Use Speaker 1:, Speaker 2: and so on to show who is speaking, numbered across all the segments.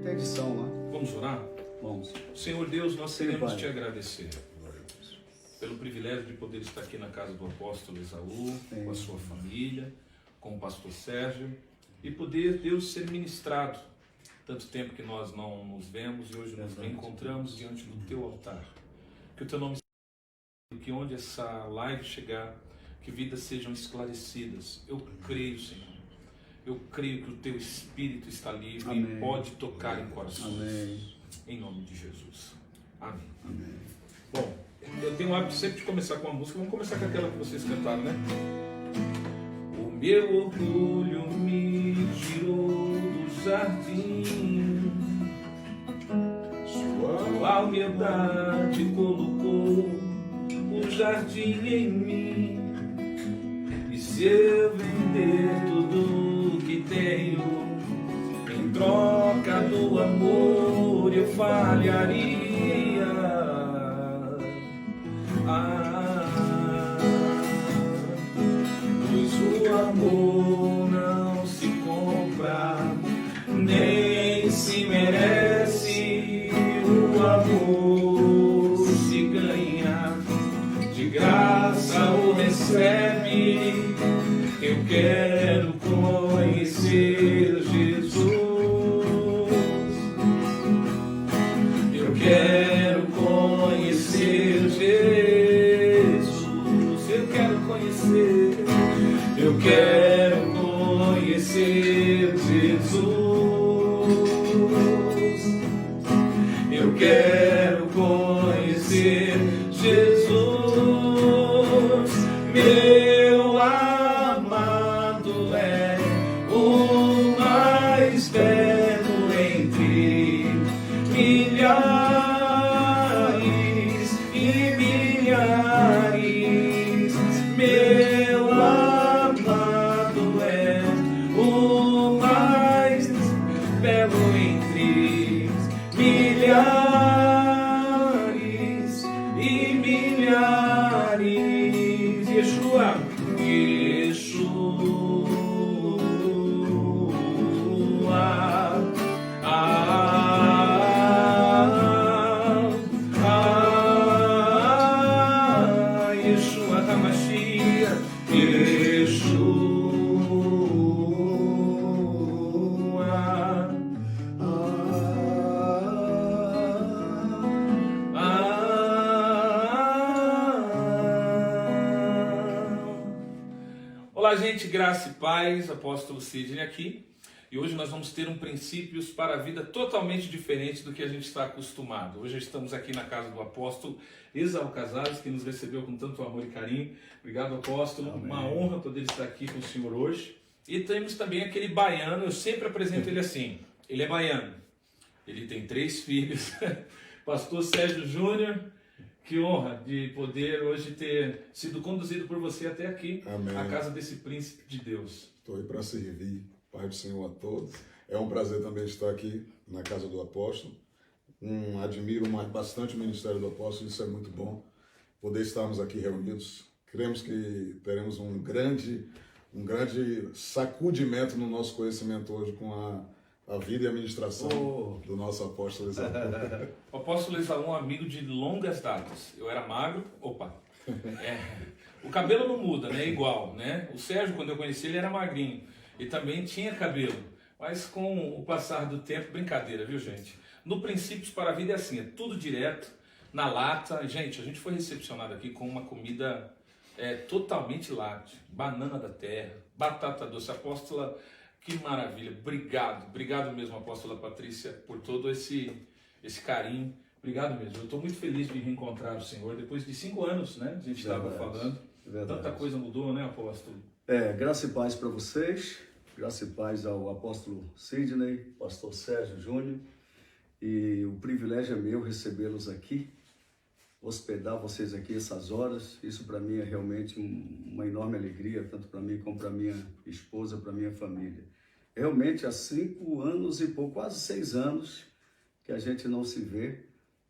Speaker 1: Tem edição lá.
Speaker 2: Vamos orar?
Speaker 1: Vamos.
Speaker 2: Senhor Deus, nós
Speaker 1: Sim,
Speaker 2: queremos
Speaker 1: Pai.
Speaker 2: te agradecer pelo privilégio de poder estar aqui na casa do apóstolo Esaú,
Speaker 1: Sim.
Speaker 2: com a sua família, com o pastor Sérgio, e poder, Deus, ser ministrado. Tanto tempo que nós não nos vemos e hoje nos reencontramos diante do teu altar. Que o teu nome seja, que onde essa live chegar, que vidas sejam esclarecidas. Eu creio, Senhor. Eu creio que o teu Espírito está livre.
Speaker 1: Amém.
Speaker 2: E pode tocar em corações.
Speaker 1: Amém.
Speaker 2: Em nome de Jesus. Amém.
Speaker 1: Amém.
Speaker 2: Bom, eu tenho o hábito sempre de começar com uma música. Vamos começar com aquela que vocês cantaram, né? O meu orgulho me tirou do jardim, sua humildade colocou o jardim em mim. E se eu vender tudo que tenho, em troca do amor eu falharia. Pois o amor não se compra, nem se merece. O amor se ganha, de graça o recebe. Eu quero conhecer Jesus. Eu quero conhecer Jesus. Eu quero conhecer. Eu quero conhecer Jesus. Eu quero conhecer Jesus. Meu amado é o mais belo entre milhares e milhares. Meu amado é o mais belo entre milhares e milhares. Yeshua, Yeshua HaMashiach, Olá, gente, graça e paz, apóstolo Sidney aqui. E hoje nós vamos ter princípios para a vida totalmente diferente do que a gente está acostumado. Hoje estamos aqui na casa do apóstolo Esaú Casares, que nos recebeu com tanto amor e carinho. Obrigado, apóstolo.
Speaker 1: Amém.
Speaker 2: Uma honra poder estar aqui com o senhor hoje. E temos também aquele baiano, eu sempre apresento ele assim. Ele é baiano, ele tem 3 filhos. Pastor Sérgio Júnior, que honra de poder hoje ter sido conduzido por você até aqui,
Speaker 3: Amém.
Speaker 2: a casa desse príncipe de Deus.
Speaker 3: Estou aí para servir. Pai do Senhor a todos. É um prazer também estar aqui na casa do apóstolo. Admiro bastante o ministério do apóstolo, isso é muito bom. Poder estarmos aqui reunidos. Cremos que teremos um grande sacudimento no nosso conhecimento hoje com a vida e a ministração do nosso apóstolo Esaú.
Speaker 2: O apóstolo Esaú é um amigo de longas datas. Eu era magro, o cabelo não muda, né? É igual, né? O Sérgio, quando eu conheci ele, era magrinho. E também tinha cabelo, mas com o passar do tempo, brincadeira, viu, gente? No Princípios para a Vida é assim, é tudo direto, na lata. Gente, a gente foi recepcionado aqui com uma comida totalmente láctea, banana da terra, batata doce. Apóstola, que maravilha, obrigado mesmo, apóstola Patrícia, por todo esse carinho. Obrigado mesmo, eu estou muito feliz de reencontrar o Senhor, depois de 5 anos, né? A gente estava falando, tanta coisa mudou, né, apóstolo?
Speaker 1: Graça e paz para vocês, graça e paz ao apóstolo Sidney, pastor Sérgio Júnior, e o privilégio é meu recebê-los aqui, hospedar vocês aqui essas horas. Isso para mim é realmente uma enorme alegria, tanto para mim como para minha esposa, para minha família. Realmente há 5 anos e pouco, quase 6 anos, que a gente não se vê,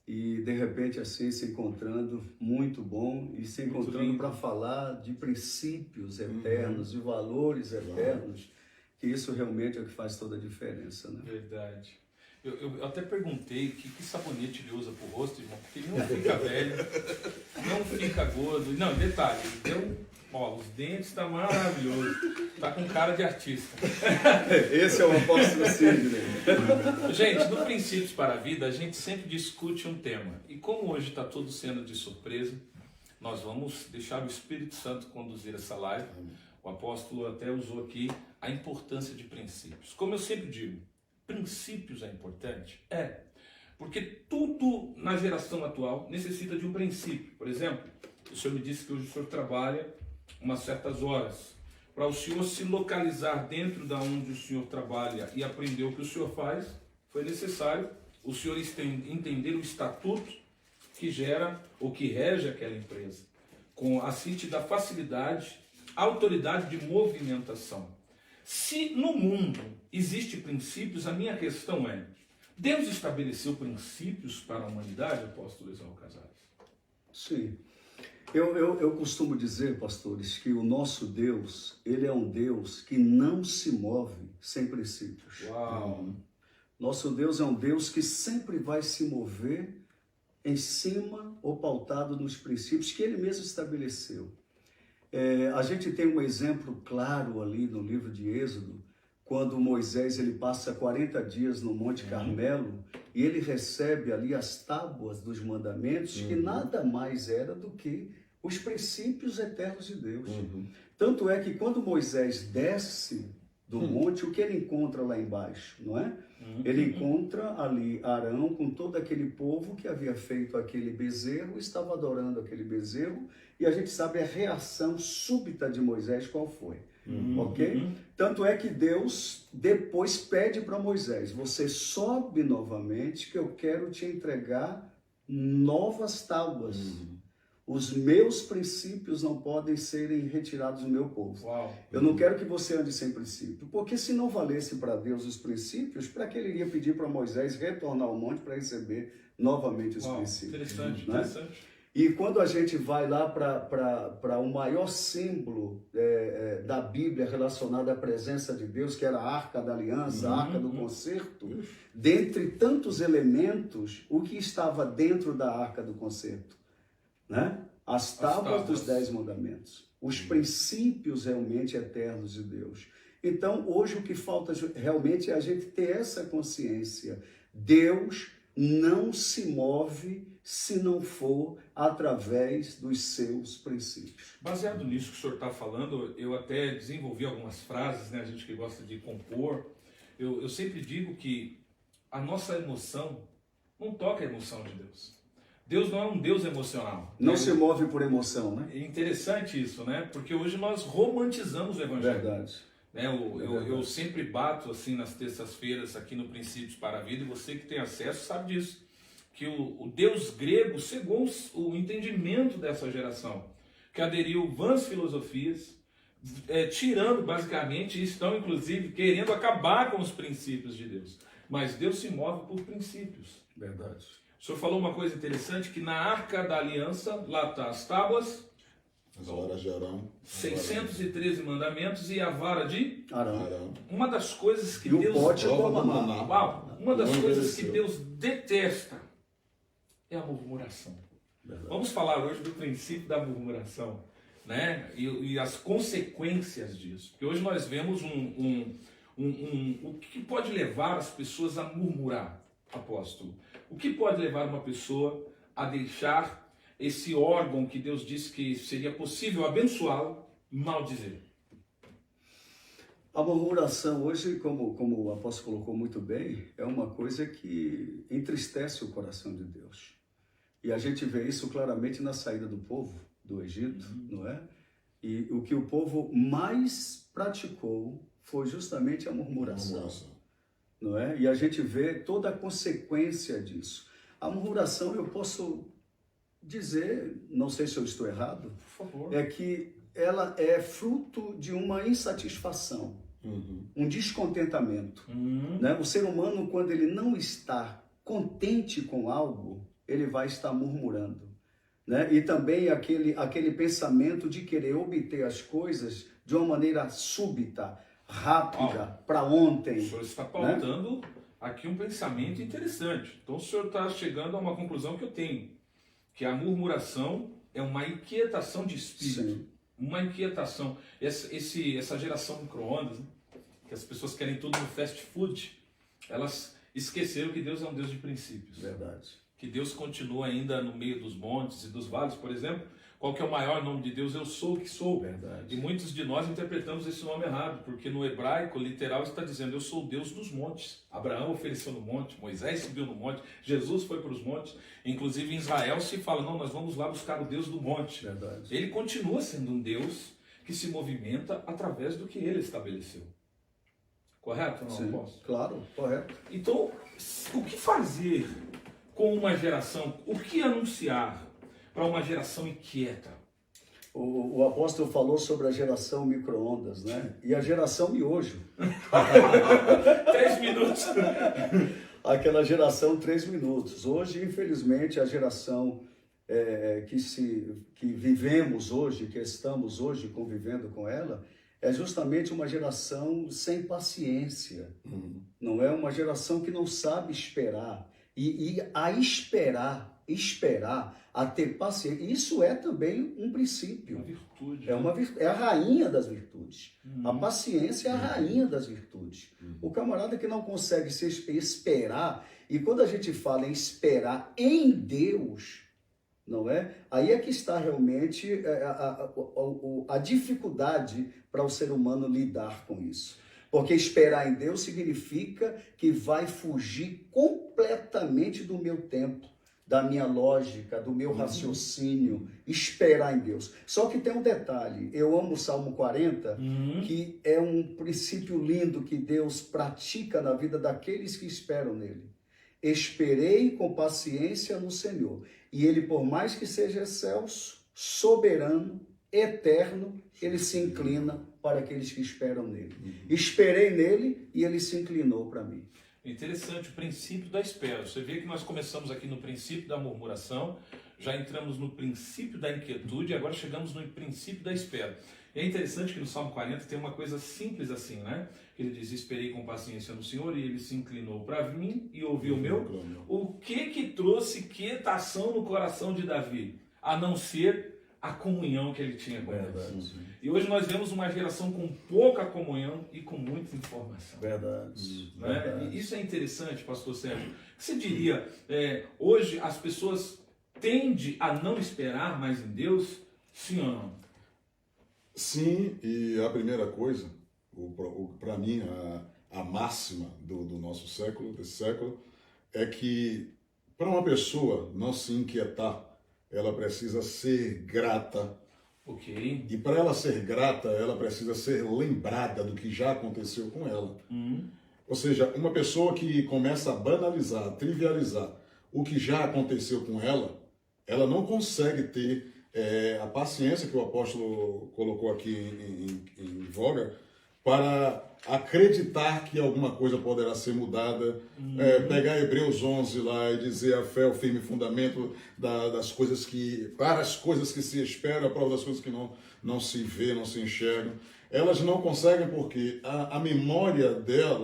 Speaker 1: e de repente assim se encontrando, muito bom, e se encontrando para falar de princípios eternos, de valores eternos, que isso realmente é o que faz toda a diferença, né?
Speaker 2: Verdade. Eu até perguntei que sabonete ele usa pro rosto, irmão, porque ele não fica velho, não fica gordo. Não, detalhe, ó, os dentes tá maravilhoso, tá com cara de artista.
Speaker 1: Esse é o apóstolo Sidney.
Speaker 2: Gente, no Princípios para a Vida, a gente sempre discute um tema. E como hoje está tudo sendo de surpresa, nós vamos deixar o Espírito Santo conduzir essa live. O apóstolo até usou aqui a importância de princípios. Como eu sempre digo, princípios é importante? É. Porque tudo na geração atual necessita de um princípio. Por exemplo, o senhor me disse que hoje o senhor trabalha umas certas horas. Para o senhor se localizar dentro da onde o senhor trabalha e aprender o que o senhor faz, foi necessário o senhor entender o estatuto que gera ou que rege aquela empresa, com assim te dá facilidade, autoridade de movimentação. Se no mundo existem princípios, a minha questão é, Deus estabeleceu princípios para a humanidade, apóstolo Isaú Casares?
Speaker 1: Sim. Eu costumo dizer, pastores, que o nosso Deus, ele é um Deus que não se move sem princípios.
Speaker 2: Uau!
Speaker 1: Nosso Deus é um Deus que sempre vai se mover em cima ou pautado nos princípios que ele mesmo estabeleceu. A gente tem um exemplo claro ali no livro de Êxodo, quando Moisés ele passa 40 dias no Monte Carmelo e ele recebe ali as tábuas dos mandamentos, que nada mais era do que os princípios eternos de Deus. Tanto é que quando Moisés desce do monte, o que ele encontra lá embaixo, não é? Ele encontra ali Arão com todo aquele povo que havia feito aquele bezerro, estava adorando aquele bezerro, e a gente sabe a reação súbita de Moisés qual foi. Ok? Tanto é que Deus depois pede para Moisés, você sobe novamente que eu quero te entregar novas tábuas. Os meus princípios não podem serem retirados do meu povo.
Speaker 2: Uau.
Speaker 1: Eu não quero que você ande sem princípio, porque se não valesse para Deus os princípios, para que ele iria pedir para Moisés retornar ao monte para receber novamente os princípios?
Speaker 2: Interessante,
Speaker 1: né?
Speaker 2: interessante.
Speaker 1: E quando a gente vai lá para o maior símbolo da Bíblia relacionado à presença de Deus, que era a Arca da Aliança, a Arca do Concerto, dentre tantos elementos, o que estava dentro da Arca do Concerto? Né? As tábuas dos 10 mandamentos, os princípios realmente eternos de Deus. Então, hoje o que falta realmente é a gente ter essa consciência. Deus não se move se não for através dos seus princípios.
Speaker 2: Baseado nisso que o senhor está falando, eu até desenvolvi algumas frases, né? A gente que gosta de compor. Eu sempre digo que a nossa emoção não toca a emoção de Deus. Deus não é um Deus emocional.
Speaker 1: Não se move por emoção, né?
Speaker 2: É interessante isso, né? Porque hoje nós romantizamos o Evangelho.
Speaker 1: Verdade.
Speaker 2: Eu sempre bato assim nas terças-feiras aqui no Princípios para a Vida, e você que tem acesso sabe disso, que o Deus grego cegou o entendimento dessa geração, que aderiu vãs filosofias, tirando basicamente, e estão inclusive querendo acabar com os princípios de Deus. Mas Deus se move por princípios.
Speaker 1: Verdade.
Speaker 2: O senhor falou uma coisa interessante, que na Arca da Aliança, lá está as tábuas,
Speaker 3: As varas de Arão.
Speaker 2: 613 mandamentos e a vara de
Speaker 3: Arão.
Speaker 2: Uma das coisas que
Speaker 1: E o
Speaker 2: Deus...
Speaker 1: pote com a maná.
Speaker 2: Uau, uma das
Speaker 3: Não
Speaker 2: coisas que
Speaker 3: envelheceu.
Speaker 2: Deus detesta é a murmuração.
Speaker 1: Verdade.
Speaker 2: Vamos falar hoje do princípio da murmuração, né? E as consequências disso. Porque hoje nós vemos o que pode levar as pessoas a murmurar, apóstolo? O que pode levar uma pessoa a deixar esse órgão que Deus disse que seria possível abençoá-lo, maldizer?
Speaker 1: A murmuração hoje, como o apóstolo colocou muito bem, é uma coisa que entristece o coração de Deus. E a gente vê isso claramente na saída do povo do Egito, não é? E o que o povo mais praticou foi justamente a murmuração. Não é? E a gente vê toda a consequência disso. A murmuração, eu posso dizer, não sei se eu estou errado,
Speaker 2: Por favor.
Speaker 1: é que ela é fruto de uma insatisfação, um descontentamento. Né? O ser humano, quando ele não está contente com algo, ele vai estar murmurando. Né? E também aquele pensamento de querer obter as coisas de uma maneira súbita, rápida, para ontem.
Speaker 2: O senhor está pautando aqui um pensamento interessante. Então o senhor está chegando a uma conclusão que eu tenho, que a murmuração é uma inquietação de espírito.
Speaker 1: Sim.
Speaker 2: Uma inquietação. Essa geração micro-ondas, né? Que as pessoas querem tudo no fast food, elas esqueceram que Deus é um Deus de princípios.
Speaker 1: Verdade.
Speaker 2: Que Deus continua ainda no meio dos montes e dos vales, por exemplo. Qual que é o maior nome de Deus? Eu sou o que sou.
Speaker 1: Verdade.
Speaker 2: E muitos de nós interpretamos esse nome errado, porque no hebraico literal está dizendo: eu sou o Deus dos montes. Abraão ofereceu no monte, Moisés subiu no monte, Jesus foi para os montes. Inclusive em Israel se fala: não, nós vamos lá buscar o Deus do monte.
Speaker 1: Verdade.
Speaker 2: Ele continua sendo um Deus que se movimenta através do que ele estabeleceu. Correto? Não,
Speaker 1: Sim,
Speaker 2: posso?
Speaker 1: claro, correto.
Speaker 2: Então, o que fazer com uma geração? O que anunciar para uma geração inquieta?
Speaker 1: O apóstolo falou sobre a geração micro-ondas, né? E a geração miojo.
Speaker 2: 3 minutos.
Speaker 1: Aquela geração 3 minutos. Hoje, infelizmente, a geração que vivemos hoje, que estamos hoje convivendo com ela, é justamente uma geração sem paciência. Não é uma geração que não sabe esperar. E a esperar, a ter paciência, isso é também um princípio.
Speaker 2: Uma virtude.
Speaker 1: É a rainha das virtudes. A paciência é a rainha das virtudes. O camarada que não consegue se esperar, e quando a gente fala em esperar em Deus, não é? Aí é que está realmente a dificuldade para o ser humano lidar com isso. Porque esperar em Deus significa que vai fugir completamente do meu tempo, da minha lógica, do meu raciocínio, esperar em Deus. Só que tem um detalhe, eu amo o Salmo 40, que é um princípio lindo que Deus pratica na vida daqueles que esperam nele. Esperei com paciência no Senhor, e ele, por mais que seja excelso, soberano, eterno, ele se inclina para aqueles que esperam nele. Esperei nele e ele se inclinou para mim.
Speaker 2: Interessante, o princípio da espera. Você vê que nós começamos aqui no princípio da murmuração, já entramos no princípio da inquietude e agora chegamos no princípio da espera. E é interessante que no Salmo 40 tem uma coisa simples assim, né? Ele diz: esperei com paciência no Senhor e ele se inclinou para mim e ouviu o meu. O que trouxe quietação no coração de Davi? A não ser a comunhão que ele tinha com Deus. E hoje nós vemos uma geração com pouca comunhão e com muita informação.
Speaker 1: Verdade.
Speaker 2: Né? E isso é interessante, pastor Sérgio. O que você diria? Hoje as pessoas tendem a não esperar mais em Deus? Sim ou não?
Speaker 3: Sim, e a primeira coisa, para mim, a máxima do nosso século, desse século, é que para uma pessoa não se inquietar, ela precisa ser grata.
Speaker 2: Ok.
Speaker 3: E para ela ser grata, ela precisa ser lembrada do que já aconteceu com ela. Ou seja, uma pessoa que começa a banalizar, a trivializar o que já aconteceu com ela, ela não consegue ter a paciência que o apóstolo colocou aqui em voga para acreditar que alguma coisa poderá ser mudada, pegar Hebreus 11 lá e dizer: a fé é o firme fundamento das coisas para as coisas que se esperam, a prova das coisas que não se vê, não se enxergam. Elas não conseguem porque a memória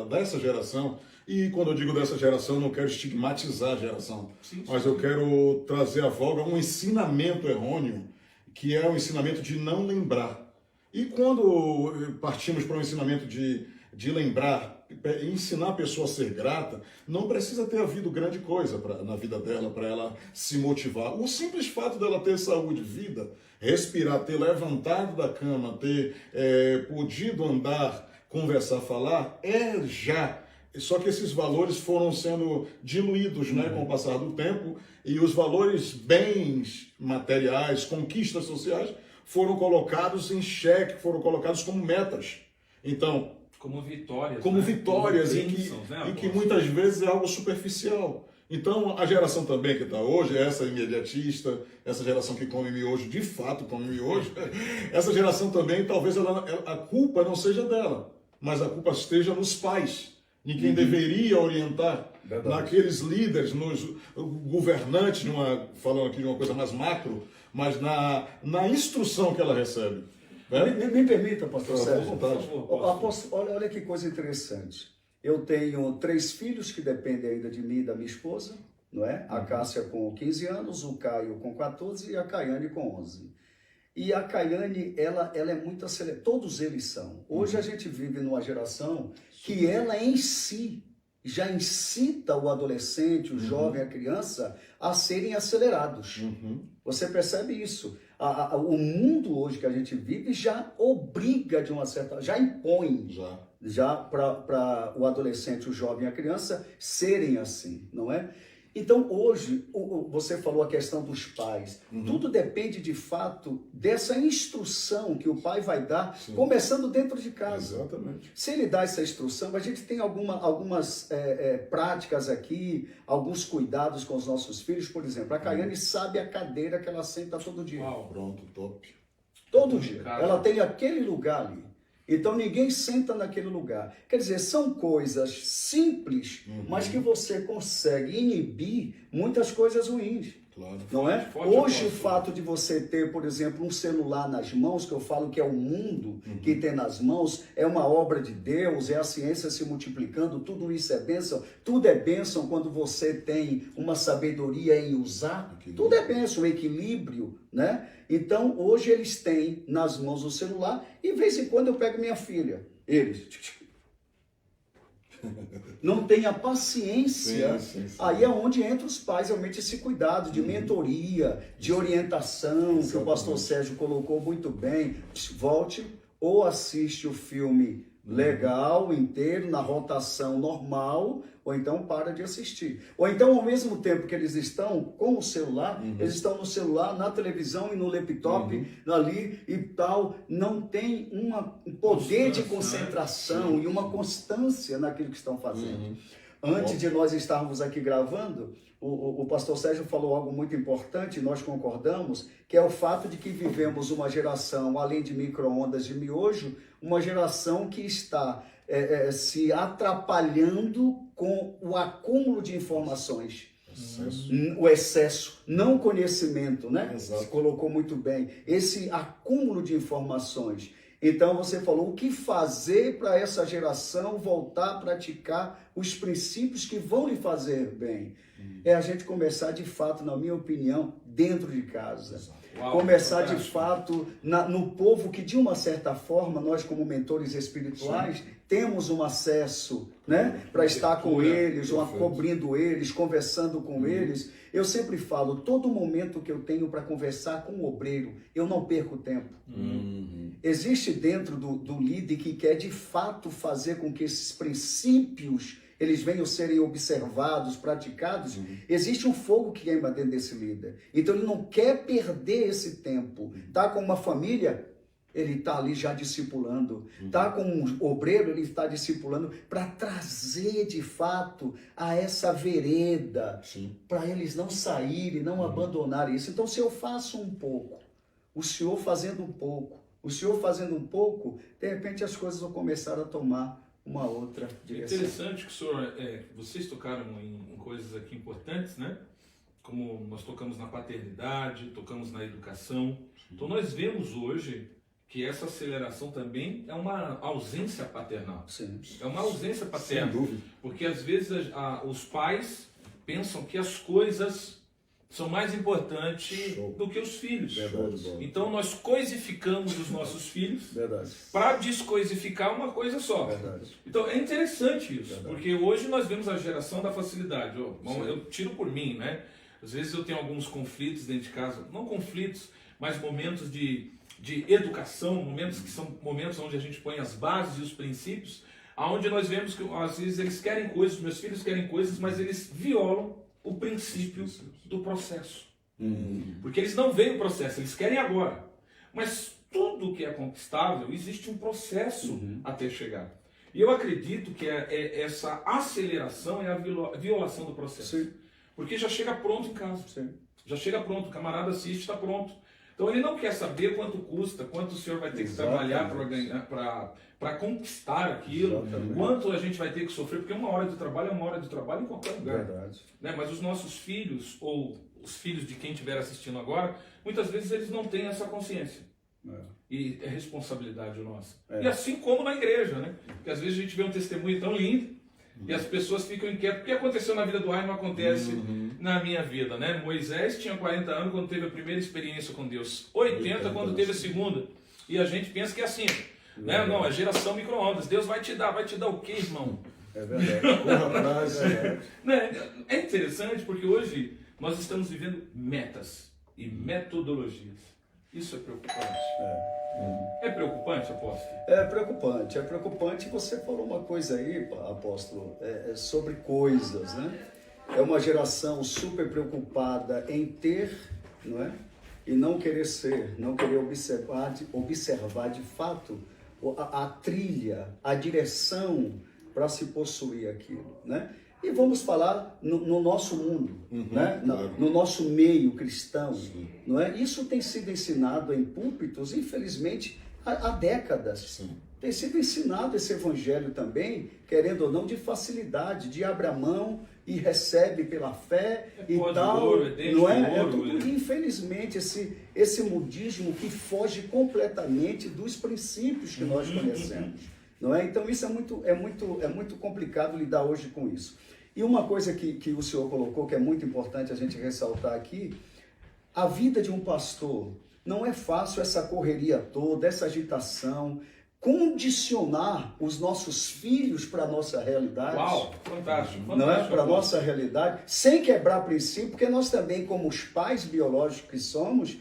Speaker 3: dessa geração, e quando eu digo dessa geração, não quero estigmatizar a geração, mas eu quero trazer à voga um ensinamento errôneo, que é o ensinamento de não lembrar. E quando partimos para um ensinamento de lembrar, ensinar a pessoa a ser grata, não precisa ter havido grande coisa na vida dela para ela se motivar. O simples fato dela ter saúde, vida, respirar, ter levantado da cama, ter podido andar, conversar, falar, já. Só que esses valores foram sendo diluídos, né, com o passar do tempo, e os valores, bens materiais, conquistas sociais, foram colocados em xeque, foram colocados como metas. Então,
Speaker 2: como vitórias,
Speaker 3: como
Speaker 2: né?
Speaker 3: Bênçãos,
Speaker 2: né,
Speaker 3: e que muitas vezes é algo superficial. Então, a geração também que está hoje, essa imediatista, essa geração que come miojo, de fato come miojo, essa geração também, talvez a culpa não seja dela, mas a culpa esteja nos pais, em quem deveria orientar. Verdade. Naqueles líderes, nos governantes, falando aqui de uma coisa mais macro, mas na instrução que ela recebe.
Speaker 1: Me permita, pastor Sérgio.
Speaker 3: Vontade.
Speaker 1: Olha que coisa interessante. Eu tenho 3 filhos que dependem ainda de mim e da minha esposa, não é? A Cássia com 15 anos, o Caio com 14 e a Caiane com 11. E a Caiane, ela é muito acelerada, todos eles são. Hoje a gente vive numa geração que ela em si já incita o adolescente, o jovem, a criança a serem acelerados. Você percebe isso? O mundo hoje que a gente vive já obriga de uma certa... já impõe já para o adolescente, o jovem, a criança serem assim, não é? Então hoje, você falou a questão dos pais, tudo depende de fato dessa instrução que o pai vai dar, começando dentro de casa.
Speaker 3: Exatamente.
Speaker 1: Se ele dá essa instrução, a gente tem algumas práticas aqui, alguns cuidados com os nossos filhos. Por exemplo, a Caiane sabe a cadeira que ela senta todo dia.
Speaker 2: Uau.
Speaker 3: Pronto, top.
Speaker 1: Todo dia.
Speaker 2: Cara.
Speaker 1: Ela tem aquele lugar ali. Então ninguém senta naquele lugar. Quer dizer, são coisas simples, mas que você consegue inibir muitas coisas ruins.
Speaker 3: Claro.
Speaker 1: Não é?
Speaker 2: Forte
Speaker 1: Hoje o
Speaker 2: aposto.
Speaker 1: fato de você ter, por exemplo, um celular nas mãos, que eu falo que é o mundo que tem nas mãos, é uma obra de Deus, é a ciência se multiplicando, tudo isso é bênção. Tudo é bênção quando você tem uma sabedoria em usar. Tudo é bênção, equilíbrio, né? Então, hoje eles têm nas mãos o celular e, de vez em quando, eu pego minha filha. Eles... não tem a paciência.
Speaker 3: Sim.
Speaker 1: Aí é onde entra os pais, realmente, esse cuidado de mentoria, de orientação, que o pastor Sérgio colocou muito bem. Volte ou assiste o filme legal, inteiro, na rotação normal, ou então para de assistir. Ou então, ao mesmo tempo que eles estão com o celular, eles estão no celular, na televisão e no laptop, ali e tal, não tem um poder de concentração e uma constância naquilo que estão fazendo. Antes de nós estarmos aqui gravando, o pastor Sérgio falou algo muito importante, nós concordamos, que é o fato de que vivemos uma geração, além de micro-ondas de miojo, uma geração que está se atrapalhando com o acúmulo de informações. O excesso, não conhecimento, né?
Speaker 3: Exato.
Speaker 1: Você colocou muito bem. Esse acúmulo de informações. Então você falou o que fazer para essa geração voltar a praticar os princípios que vão lhe fazer bem. É a gente começar de fato, na minha opinião, dentro de casa.
Speaker 2: Uau,
Speaker 1: começar de
Speaker 2: fantástico.
Speaker 1: fato no povo que, de uma certa forma, nós como mentores espirituais, temos um acesso, né, para estar com eles, ou cobrindo eles, conversando com eles. Eu sempre falo, todo momento que eu tenho para conversar com o obreiro, eu não perco tempo. Existe dentro do líder que quer de fato fazer com que esses princípios eles venham serem observados, praticados. Existe um fogo que queima dentro desse líder. Então ele não quer perder esse tempo. Tá com uma família, ele está ali já discipulando. Tá com um obreiro, ele está discipulando para trazer de fato a essa vereda, para eles não saírem, não abandonarem isso. Então se eu faço um pouco, o senhor fazendo um pouco, o senhor fazendo um pouco, de repente as coisas vão começar a tomar uma outra direção.
Speaker 2: Interessante que o senhor, vocês tocaram em coisas aqui importantes, né? Como nós tocamos na paternidade, tocamos na educação. Então nós vemos hoje que essa aceleração também é uma ausência paternal.
Speaker 1: Sim.
Speaker 2: É uma ausência paterna.
Speaker 3: Sem dúvida.
Speaker 2: Porque às vezes os pais pensam que as coisas são mais importantes do que os filhos.
Speaker 1: Verdade.
Speaker 2: Então nós coisificamos os nossos filhos
Speaker 1: Verdade.
Speaker 2: para descoisificar uma coisa só.
Speaker 1: Verdade.
Speaker 2: Então é interessante isso,
Speaker 1: Verdade.
Speaker 2: porque hoje nós vemos a geração da facilidade. Eu tiro por mim, né? Às vezes eu tenho alguns conflitos dentro de casa, não conflitos, mas momentos de educação, momentos que são momentos onde a gente põe as bases e os princípios, aonde nós vemos que às vezes eles querem coisas, meus filhos querem coisas, mas eles violam o princípio do processo. Porque eles não veem o processo, eles querem agora. Mas tudo que é conquistável, existe um processo até chegar. E eu acredito que essa aceleração é a violação do processo.
Speaker 1: Sim.
Speaker 2: Porque já chega pronto em casa.
Speaker 1: Sim.
Speaker 2: Já chega pronto, o camarada assiste, está pronto. Então ele não quer saber quanto custa, quanto o senhor vai ter que trabalhar para ganhar, para conquistar aquilo, quanto a gente vai ter que sofrer, porque uma hora de trabalho é uma hora de trabalho em qualquer lugar.
Speaker 1: Verdade.
Speaker 2: Né? Mas os nossos filhos, ou os filhos de quem estiver assistindo agora, muitas vezes eles não têm essa consciência. E é responsabilidade nossa. E assim como na igreja, né? Porque às vezes a gente vê um testemunho tão lindo, E as pessoas ficam inquietas. O que aconteceu na vida do Rai não acontece na minha vida, né? Moisés tinha 40 anos quando teve a primeira experiência com Deus. 80 quando teve a segunda. E a gente pensa que é assim, né? Não, é geração micro-ondas. Deus vai te dar o quê, irmão?
Speaker 1: É verdade. Corra atrás,
Speaker 2: É interessante porque hoje nós estamos vivendo metas e metodologias. Isso é preocupante. É preocupante, apóstolo?
Speaker 1: É preocupante, é preocupante. Você falou uma coisa aí, apóstolo, sobre coisas, né? É uma geração super preocupada em ter, não é? E não querer ser, não querer observar de fato a trilha, a direção para se possuir aquilo, né? E vamos falar no nosso mundo, né?
Speaker 3: Claro.
Speaker 1: No nosso meio cristão, não é? Isso tem sido ensinado em púlpitos, infelizmente, há décadas.
Speaker 3: Sim.
Speaker 1: Tem sido ensinado esse evangelho também, querendo ou não, de facilidade, de abre a mão e recebe pela fé e
Speaker 2: pó de
Speaker 1: tal,
Speaker 2: ouro, é dente
Speaker 1: não é?
Speaker 2: de ouro,
Speaker 1: Tudo, infelizmente, esse mudismo que foge completamente dos princípios que nós conhecemos, não é? Então isso é muito complicado lidar hoje com isso. E uma coisa que o senhor colocou, que é muito importante a gente ressaltar aqui, a vida de um pastor não é fácil, essa correria toda, essa agitação, condicionar os nossos filhos para a nossa realidade.
Speaker 2: Uau, fantástico.
Speaker 1: Não é? Para a nossa realidade, sem quebrar princípio, porque nós também, como os pais biológicos que somos,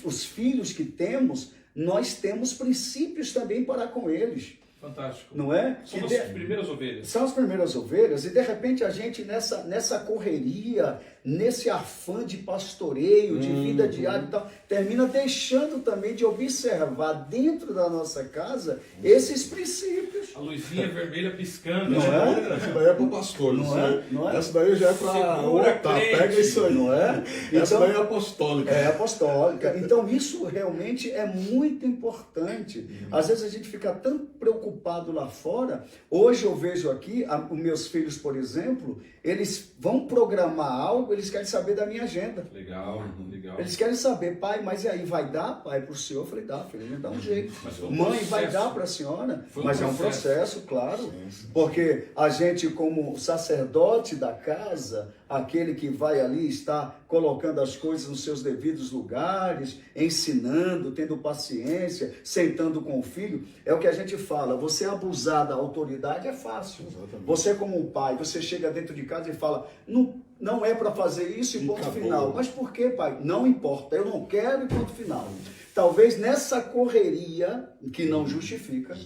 Speaker 1: os filhos que temos, nós temos princípios também para com eles.
Speaker 2: Fantástico.
Speaker 1: Não é?
Speaker 2: Somos as primeiras ovelhas.
Speaker 1: São as primeiras ovelhas, e de repente a gente nessa correria, nesse afã de pastoreio, de vida diária e tal, termina deixando também de observar dentro da nossa casa esses princípios.
Speaker 2: A luzinha vermelha piscando.
Speaker 1: Não é?
Speaker 3: Essa daí é para o pastor.
Speaker 1: Não é?
Speaker 3: Essa daí já é para outra. Pega isso aí.
Speaker 1: Não é?
Speaker 3: Essa
Speaker 1: Então,
Speaker 3: daí é apostólica.
Speaker 1: É apostólica. Então isso realmente é muito importante. Às vezes a gente fica tão preocupado lá fora. Hoje eu vejo aqui, os meus filhos, por exemplo, eles vão programar algo, eles querem saber da minha agenda.
Speaker 2: Legal, legal.
Speaker 1: Eles querem saber, pai, mas e aí, vai dar, pai, para o senhor? Eu falei, dá, filho, me dá um jeito.
Speaker 2: Mas foi um
Speaker 1: Mãe,
Speaker 2: processo.
Speaker 1: vai dar para a senhora?
Speaker 2: Foi um
Speaker 1: Mas é um
Speaker 2: processo.
Speaker 1: processo, claro. Porque a gente, como sacerdote da casa, aquele que vai ali estar colocando as coisas nos seus devidos lugares, ensinando, tendo paciência, sentando com o filho, é o que a gente fala. Você abusar da autoridade é fácil.
Speaker 3: Exatamente.
Speaker 1: Você, como um pai, você chega dentro de casa e fala, não é para fazer isso e ponto
Speaker 3: Acabou.
Speaker 1: final. Mas por quê, pai? Não importa, eu não quero e ponto final. Talvez nessa correria, que não justifica,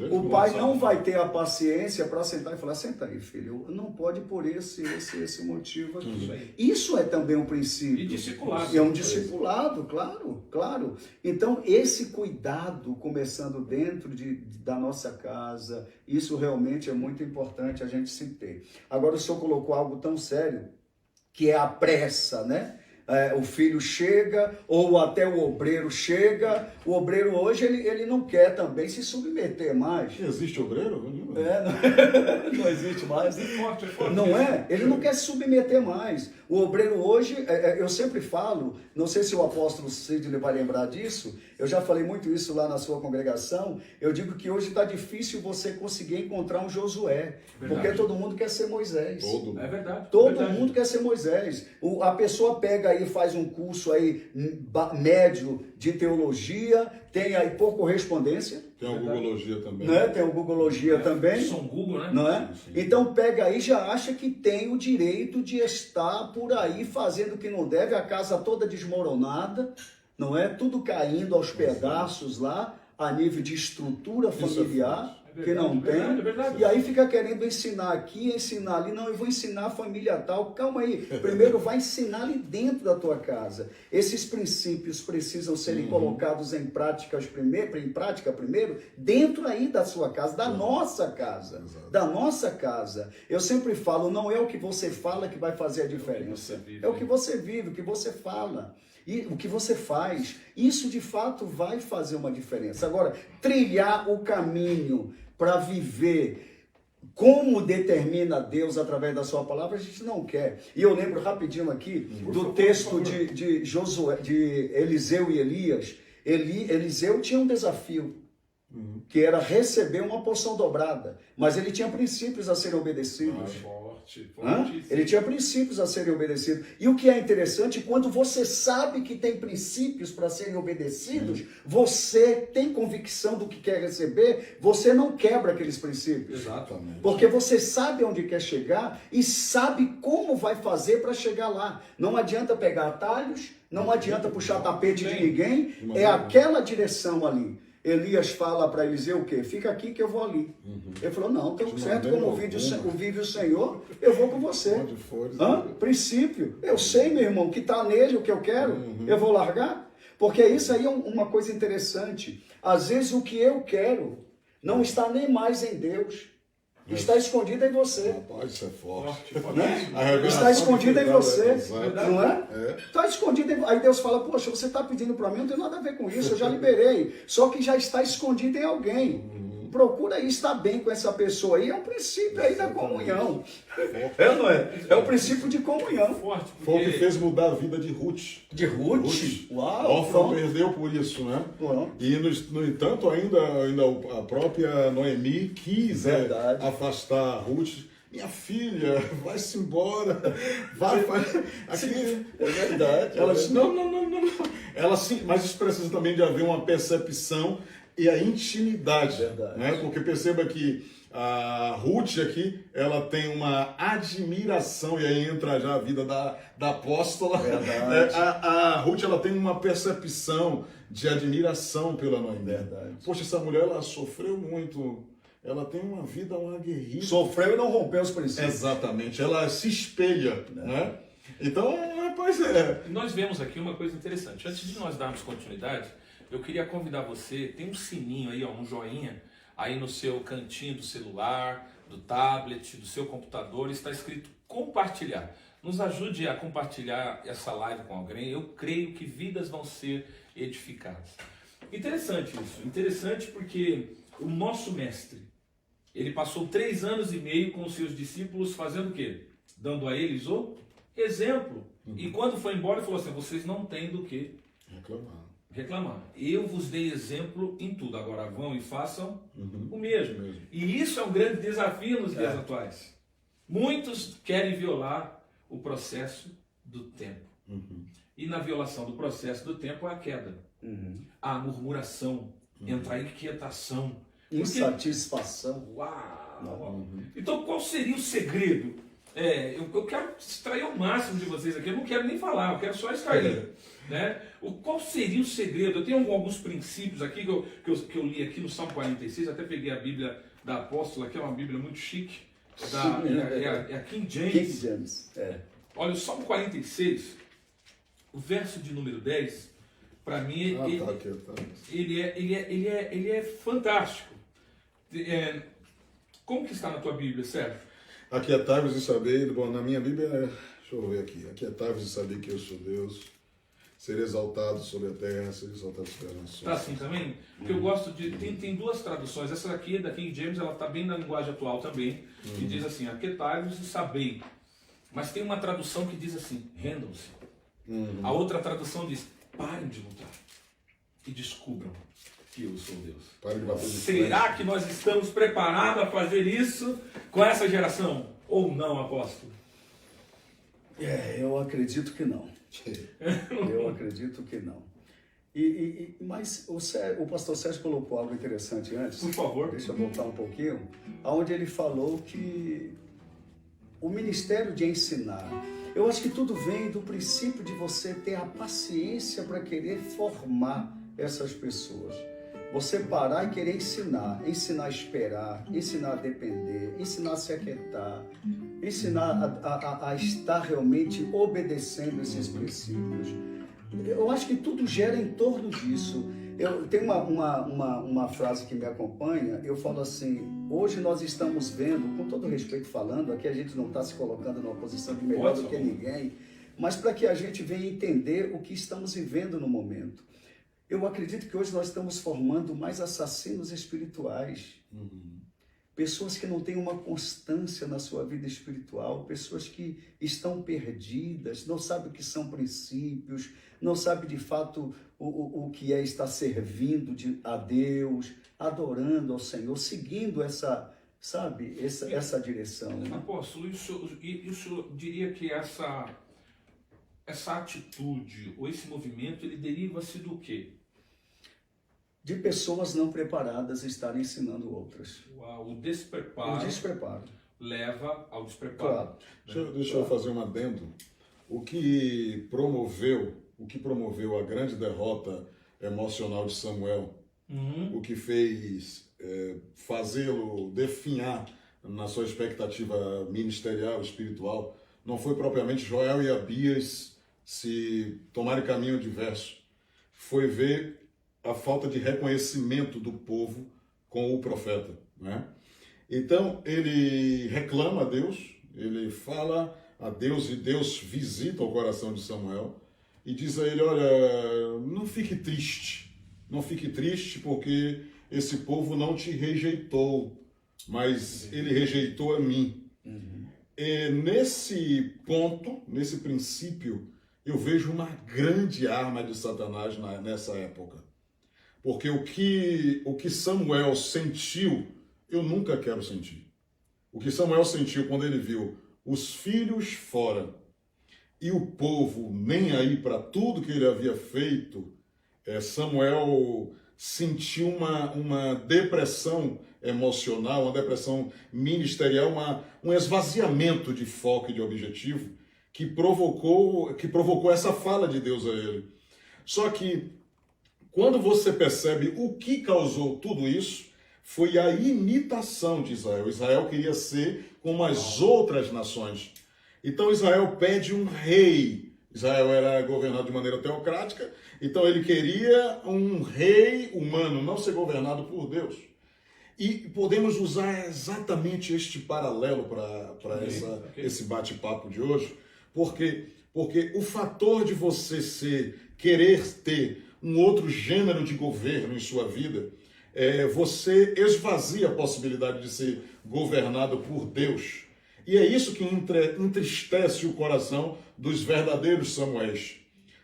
Speaker 1: o pai não vai ter a paciência para sentar e falar, senta aí, filho, não pode por esse motivo aqui. Isso é também um princípio.
Speaker 2: E discipulado.
Speaker 1: É um discipulado, claro. Então, esse cuidado, começando dentro da nossa casa, isso realmente é muito importante a gente se ter. Agora, o senhor colocou algo tão sério, que é a pressa, né? O filho chega, ou até o obreiro chega. O obreiro hoje, ele não quer também se submeter mais.
Speaker 3: Existe obreiro?
Speaker 1: Não existe mais.
Speaker 2: É forte.
Speaker 1: Não é? Ele não quer se submeter mais. O obreiro hoje, eu sempre falo, não sei se o apóstolo Sidney vai lembrar disso, eu já falei muito isso lá na sua congregação, eu digo que hoje está difícil você conseguir encontrar um Josué, porque todo mundo quer ser Moisés.
Speaker 2: É verdade.
Speaker 1: Todo mundo quer ser Moisés. A pessoa pega aí, faz um curso aí médio de teologia, tem aí por correspondência.
Speaker 3: Tem o Googleologia também.
Speaker 1: Né? Tem o Googleologia também.
Speaker 2: São Google, né?
Speaker 1: Não é?
Speaker 3: Sim.
Speaker 1: Então pega aí, já acha que tem o direito de estar por aí fazendo o que não deve, a casa toda desmoronada, não é? Tudo caindo aos pedaços lá, a nível de estrutura familiar. Que não tem,
Speaker 2: é verdade.
Speaker 1: E aí fica querendo ensinar aqui, ensinar ali, não, eu vou ensinar a família tal, calma aí, primeiro vai ensinar ali dentro da tua casa. Esses princípios precisam serem colocados em prática primeiro, dentro aí da sua casa, da nossa casa, da nossa casa. Eu sempre falo, não é o que você fala que vai fazer a diferença, é o que você vive, o que você fala. E o que você faz, isso de fato vai fazer uma diferença. Agora, trilhar o caminho para viver como determina Deus através da sua palavra, a gente não quer. E eu lembro rapidinho aqui do texto de Eliseu e Elias. Eliseu tinha um desafio. que era receber uma porção dobrada. Mas ele tinha princípios a serem obedecidos.
Speaker 2: Forte,
Speaker 1: Hã?
Speaker 2: forte.
Speaker 1: Ele tinha princípios a serem obedecidos. E o que é interessante, quando você sabe que tem princípios para serem obedecidos, você tem convicção do que quer receber, você não quebra aqueles princípios.
Speaker 3: Exatamente.
Speaker 1: Porque você sabe onde quer chegar e sabe como vai fazer para chegar lá. Não adianta pegar atalhos, não adianta puxar tapete de ninguém, é aquela direção ali. Elias fala para Eliseu o quê? Fica aqui que eu vou ali. Ele falou, não, estou certo, como vive o Senhor, eu vou com você.
Speaker 3: Onde for,
Speaker 1: Princípio. Eu sei, meu irmão, que está nele o que eu quero, eu vou largar. Porque isso aí é uma coisa interessante. Às vezes o que eu quero não está nem mais em Deus. Está escondido em você.
Speaker 3: Rapaz, isso é forte.
Speaker 1: Está escondido em você,
Speaker 3: Exato.
Speaker 1: não é? Está escondido em... Aí Deus fala, poxa, você está pedindo para mim, não tem nada a ver com isso, eu já liberei. Só que já está escondido em alguém. Procura aí estar bem com essa pessoa aí, é um princípio aí da comunhão. É, não é? É o princípio de comunhão.
Speaker 2: Forte,
Speaker 3: Foi o que
Speaker 2: porque
Speaker 3: fez mudar a vida de Ruth.
Speaker 1: De Ruth? Uau!
Speaker 3: Órfão perdeu por isso, né?
Speaker 1: Pronto.
Speaker 3: E, no entanto, ainda a própria Noemi quis afastar a Ruth. Minha filha, vai-se embora. Vai. Aqui,
Speaker 1: É verdade.
Speaker 3: ela disse, não. Ela, sim, mas isso precisa também de haver uma percepção e a intimidade.
Speaker 1: Verdade.
Speaker 3: Né? Porque perceba que a Ruth aqui, ela tem uma admiração, e aí entra já a vida da apóstola.
Speaker 1: Verdade.
Speaker 3: A Ruth, ela tem uma percepção de admiração pela Noemi.
Speaker 1: Verdade.
Speaker 3: Poxa, essa mulher, ela sofreu muito. Ela tem uma vida, uma guerreira.
Speaker 1: Sofreu e não rompeu os princípios.
Speaker 3: Exatamente. Ela se espelha, né? Então, rapaz,
Speaker 2: nós vemos aqui uma coisa interessante. Antes de nós darmos continuidade, eu queria convidar você, tem um sininho aí, ó, um joinha, aí no seu cantinho do celular, do tablet, do seu computador, está escrito compartilhar. Nos ajude a compartilhar essa live com alguém. Eu creio que vidas vão ser edificadas. Interessante isso. Interessante porque o nosso mestre, ele passou 3 anos e meio com os seus discípulos fazendo o quê? Dando a eles o exemplo. E quando foi embora, ele falou assim, vocês não têm do que reclamar. Eu vos dei exemplo em tudo. Agora vão e façam o mesmo. E isso é um grande desafio nos dias atuais. Muitos querem violar o processo do tempo. E na violação do processo do tempo há a queda. A murmuração, entra a inquietação.
Speaker 1: Insatisfação.
Speaker 2: Uau! Então qual seria o segredo? Eu quero extrair o máximo de vocês aqui, eu não quero nem falar, eu quero só extrair. Né? Qual seria o segredo? Eu tenho alguns princípios aqui que eu li aqui no Salmo 46, até peguei a Bíblia da Apóstola, que é uma Bíblia muito chique, é a King James.
Speaker 1: King James,
Speaker 2: Olha, o Salmo 46, o verso de número 10, para mim, ele é fantástico. Como que está na tua Bíblia, Sérgio?
Speaker 3: Aquietai-vos e saber, bom, na minha Bíblia, deixa eu ver aqui, aquietai-vos e saber que eu sou Deus, ser exaltado sobre a terra, ser exaltado sobre as nações.
Speaker 2: Tá assim também? Porque eu gosto de, tem 2 traduções, essa daqui é da King James, ela está bem na linguagem atual também, que diz assim, aquietai-vos e sabei, mas tem uma tradução que diz assim, rendam-se. A outra tradução diz, parem de lutar e descubram que eu sou Deus.
Speaker 3: Parem de bater de
Speaker 2: Será
Speaker 3: frente.
Speaker 2: que nós estamos preparados a fazer isso com essa geração? Ou não, apóstolo?
Speaker 1: Eu acredito que não. Eu acredito que não. Mas o pastor Sérgio colocou algo interessante antes.
Speaker 2: Por favor.
Speaker 1: Deixa eu voltar um pouquinho. Onde ele falou que o ministério de ensinar, eu acho que tudo vem do princípio de você ter a paciência para querer formar essas pessoas. Você parar e querer ensinar a esperar, ensinar a depender, ensinar a se aquietar, ensinar a estar realmente obedecendo esses princípios. Eu acho que tudo gera em torno disso. Tem uma frase que me acompanha, eu falo assim, hoje nós estamos vendo, com todo respeito falando, aqui a gente não está se colocando numa posição de melhor do que ninguém, mas para que a gente venha entender o que estamos vivendo no momento. Eu acredito que hoje nós estamos formando mais assassinos espirituais. Pessoas que não têm uma constância na sua vida espiritual, pessoas que estão perdidas, não sabem o que são princípios, não sabem de fato o que é estar servindo a Deus. adorando ao Senhor, seguindo essa, sabe, essa direção. Né?
Speaker 2: Apóstolo, e o senhor diria que essa atitude ou esse movimento, ele deriva-se do quê?
Speaker 1: De pessoas não preparadas estarem ensinando outras.
Speaker 2: O despreparo,
Speaker 1: O despreparo.
Speaker 2: leva ao despreparo.
Speaker 1: Claro.
Speaker 3: Deixa eu fazer um adendo. O que promoveu a grande derrota emocional de Samuel, o que fez fazê-lo definhar na sua expectativa ministerial, espiritual, não foi propriamente Joel e Abias se tomarem caminho diverso. Foi ver a falta de reconhecimento do povo com o profeta, né? Então, ele reclama a Deus, ele fala a Deus e Deus visita o coração de Samuel e diz a ele, olha, não fique triste porque esse povo não te rejeitou, mas ele rejeitou a mim. E nesse ponto, nesse princípio, eu vejo uma grande arma de Satanás nessa época. Porque o que Samuel sentiu, eu nunca quero sentir. O que Samuel sentiu quando ele viu os filhos fora e o povo nem aí para tudo que ele havia feito, Samuel sentiu uma depressão emocional, uma depressão ministerial, um esvaziamento de foco e de objetivo que provocou essa fala de Deus a ele. Só que quando você percebe o que causou tudo isso, foi a imitação de Israel. Israel queria ser como as outras nações. Então Israel pede um rei. Israel era governado de maneira teocrática, então ele queria um rei humano, não ser governado por Deus. E podemos usar exatamente este paralelo para esse bate-papo de hoje, porque o fator de você querer ter um outro gênero de governo em sua vida, você esvazia a possibilidade de ser governado por Deus. E é isso que entristece o coração dos verdadeiros Samuéis.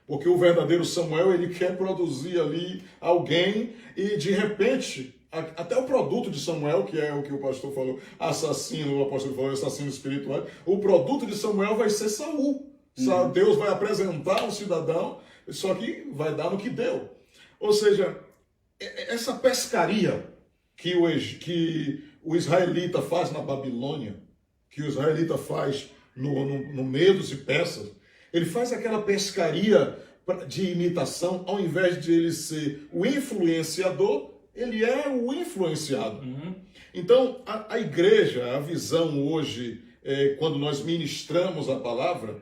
Speaker 3: Porque o verdadeiro Samuel, ele quer produzir ali alguém e, de repente, até o produto de Samuel, que é o que o pastor falou, assassino, o apóstolo falou, assassino espiritual, o produto de Samuel vai ser Saul. Deus vai apresentar um cidadão, só que vai dar no que deu. Ou seja, essa pescaria que o israelita faz na Babilônia, que o israelita faz no Medos e Persas, ele faz aquela pescaria de imitação, ao invés de ele ser o influenciador, ele é o influenciado. Então, a igreja, a visão hoje, quando nós ministramos a palavra,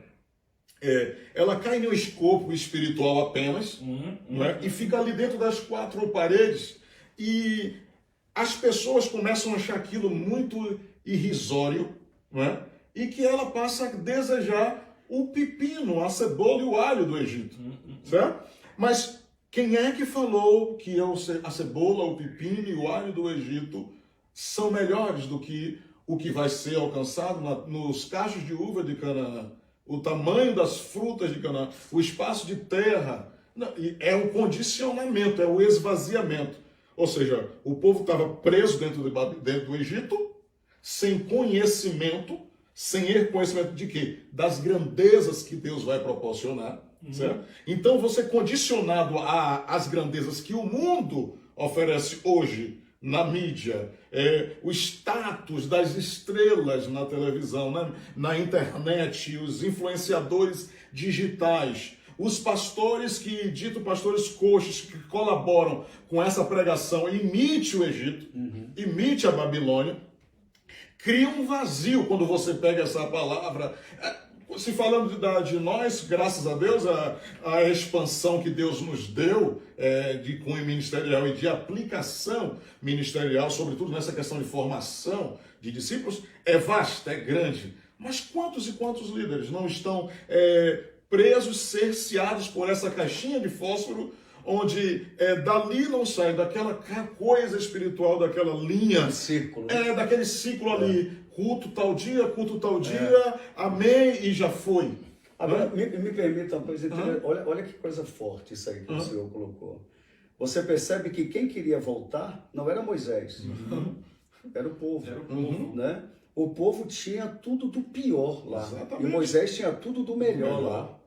Speaker 3: ela cai no escopo espiritual apenas, não é? E fica ali dentro das quatro paredes, e as pessoas começam a achar aquilo muito irrisório, não é? E que ela passa a desejar o pepino, a cebola e o alho do Egito, certo? Mas quem é que falou que a cebola, o pepino e o alho do Egito são melhores do que o que vai ser alcançado nos cachos de uva de Canaã? O tamanho das frutas de Canaã, o espaço de terra, é um condicionamento, é o esvaziamento. Ou seja, o povo estava preso dentro do Egito, sem conhecimento, sem reconhecimento de quê? Das grandezas que Deus vai proporcionar. Certo? Então, você condicionado às grandezas que o mundo oferece hoje na mídia, o status das estrelas na televisão, na internet, os influenciadores digitais, os pastores pastores coxos que colaboram com essa pregação, imite o Egito, imite a Babilônia, cria um vazio quando você pega essa palavra. Se falando de nós, graças a Deus, a expansão que Deus nos deu de cunho ministerial e de aplicação ministerial, sobretudo nessa questão de formação de discípulos, é vasta, é grande. Mas quantos e quantos líderes não estão presos, cerceados por essa caixinha de fósforo, onde dali não sai daquela coisa espiritual, daquela linha,
Speaker 1: círculo.
Speaker 3: Daquele ciclo ali, culto tal dia, amém, e já foi.
Speaker 1: Agora, me permita, presidente, olha que coisa forte isso aí que o senhor colocou. você percebe que quem queria voltar não era Moisés, era o povo.
Speaker 2: Era o povo.
Speaker 1: Né? O povo tinha tudo do pior lá.
Speaker 3: Exatamente.
Speaker 1: E Moisés tinha tudo do melhor lá.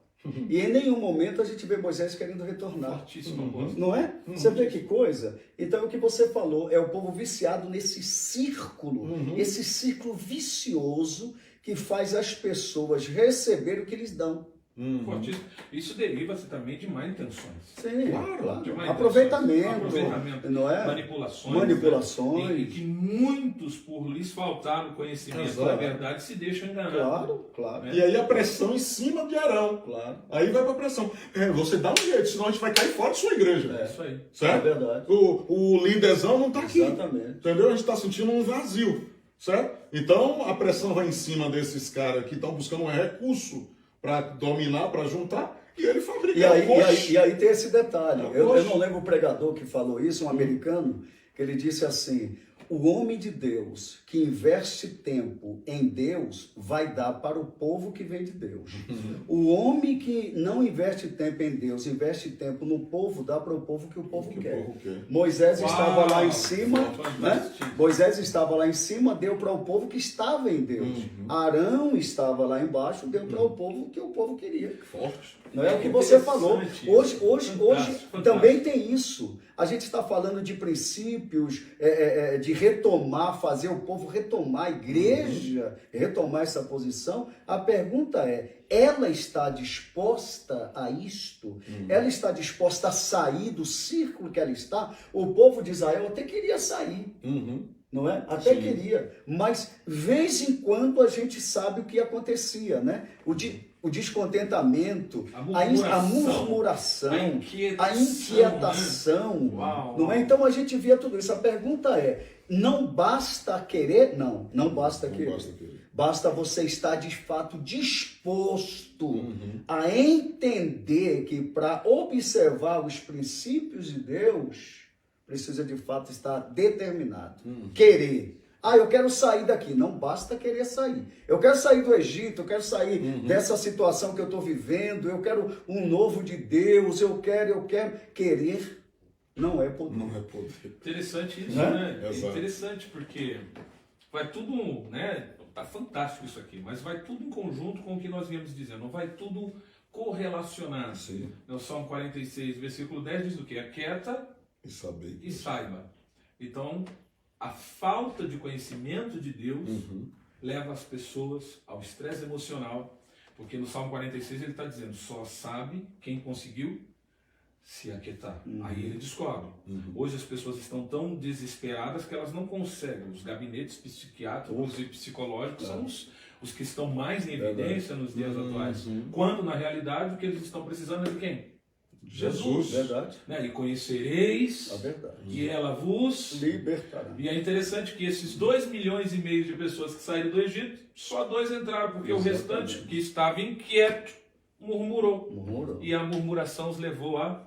Speaker 1: E em nenhum momento a gente vê Moisés querendo retornar.
Speaker 2: Fortíssimo apóstolo.
Speaker 1: Não é? Você vê que coisa? Então, o que você falou é o povo viciado nesse círculo, esse círculo vicioso que faz as pessoas receber o que lhes dão.
Speaker 2: Fortíssimo. Isso deriva-se também de má intenções.
Speaker 1: Sim,
Speaker 3: Claro.
Speaker 2: De má
Speaker 1: aproveitamento,
Speaker 2: aproveitamento,
Speaker 1: não é?
Speaker 2: manipulações, né? E que muitos, por lhes faltar o conhecimento
Speaker 3: Exato.
Speaker 2: da verdade, se deixam enganar.
Speaker 1: Claro.
Speaker 3: E aí a pressão em cima de Arão.
Speaker 1: Claro.
Speaker 3: Aí vai pra pressão. Você dá um jeito, senão a gente vai cair fora de sua igreja.
Speaker 2: É isso aí.
Speaker 1: É
Speaker 3: Certo?
Speaker 1: verdade.
Speaker 3: O líderzão não tá aqui.
Speaker 1: Exatamente.
Speaker 3: Entendeu? A gente está sentindo um vazio, certo? Então a pressão vai em cima desses caras que estão buscando um recurso para dominar, para juntar, e ele fabrica.
Speaker 1: E aí tem esse detalhe. Eu
Speaker 3: Poxa.
Speaker 1: não lembro o pregador que falou isso, um americano, que ele disse assim: o homem de Deus que investe tempo em Deus vai dar para o povo que vem de Deus. O homem que não investe tempo em Deus, investe tempo no povo, dá para o povo que o povo
Speaker 3: Que o
Speaker 1: quer.
Speaker 3: povo quer.
Speaker 1: Moisés
Speaker 2: Uau,
Speaker 1: estava lá em cima, né?
Speaker 2: fantástico.
Speaker 1: Moisés estava lá em cima, deu para o povo que estava em Deus. Arão estava lá embaixo, deu para o povo que o povo queria.
Speaker 3: Forte.
Speaker 1: Não é o que você falou.
Speaker 2: Interessante.
Speaker 1: Hoje
Speaker 2: Fantástico.
Speaker 1: também tem isso. A gente está falando de princípios, de retomar, fazer o povo retomar, a igreja retomar essa posição. A pergunta é, ela está disposta a isto? Ela está disposta a sair do círculo que ela está? O povo de Israel até queria sair. Não é? Até
Speaker 3: Sim.
Speaker 1: queria, mas vez em quando a gente sabe o que acontecia, né? O descontentamento, a murmuração, a inquietação,
Speaker 2: né? Uau,
Speaker 1: não é? Então a gente via tudo isso. A pergunta é, não basta querer? Não basta querer.
Speaker 3: basta querer.
Speaker 1: Basta você estar de fato disposto a entender que para observar os princípios de Deus, precisa de fato estar determinado. Querer. Eu quero sair daqui. Não basta querer sair. Eu quero sair do Egito, eu quero sair dessa situação que eu estou vivendo, eu quero um novo de Deus, eu quero. Querer não é poder.
Speaker 3: Não é poder.
Speaker 2: Interessante isso,
Speaker 1: Né?
Speaker 2: né? É
Speaker 3: Exato.
Speaker 2: interessante porque vai tudo, né? Tá fantástico isso aqui, mas vai tudo em conjunto com o que nós viemos dizendo, vai tudo correlacionado.
Speaker 3: Sim.
Speaker 2: No Salmo 46, versículo 10 diz o quê? Aquieta
Speaker 3: E saber.
Speaker 2: e saiba. Então, a falta de conhecimento de Deus leva as pessoas ao estresse emocional, porque no Salmo 46 ele está dizendo, só sabe quem conseguiu se aquietar. Aí ele descobre. Hoje as pessoas estão tão desesperadas que elas não conseguem. Os gabinetes psiquiátricos e psicológicos são os que estão mais em evidência nos dias atuais. Quando, na realidade, o que eles estão precisando é de quem? Jesus.
Speaker 1: Verdade.
Speaker 2: Né? E conhecereis
Speaker 1: A verdade.
Speaker 2: que ela vos...
Speaker 1: Libertará.
Speaker 2: E é interessante que esses 2,5 milhões de pessoas que saíram do Egito, só 2 entraram, porque o restante, que estava inquieto, murmurou. E a murmuração os levou a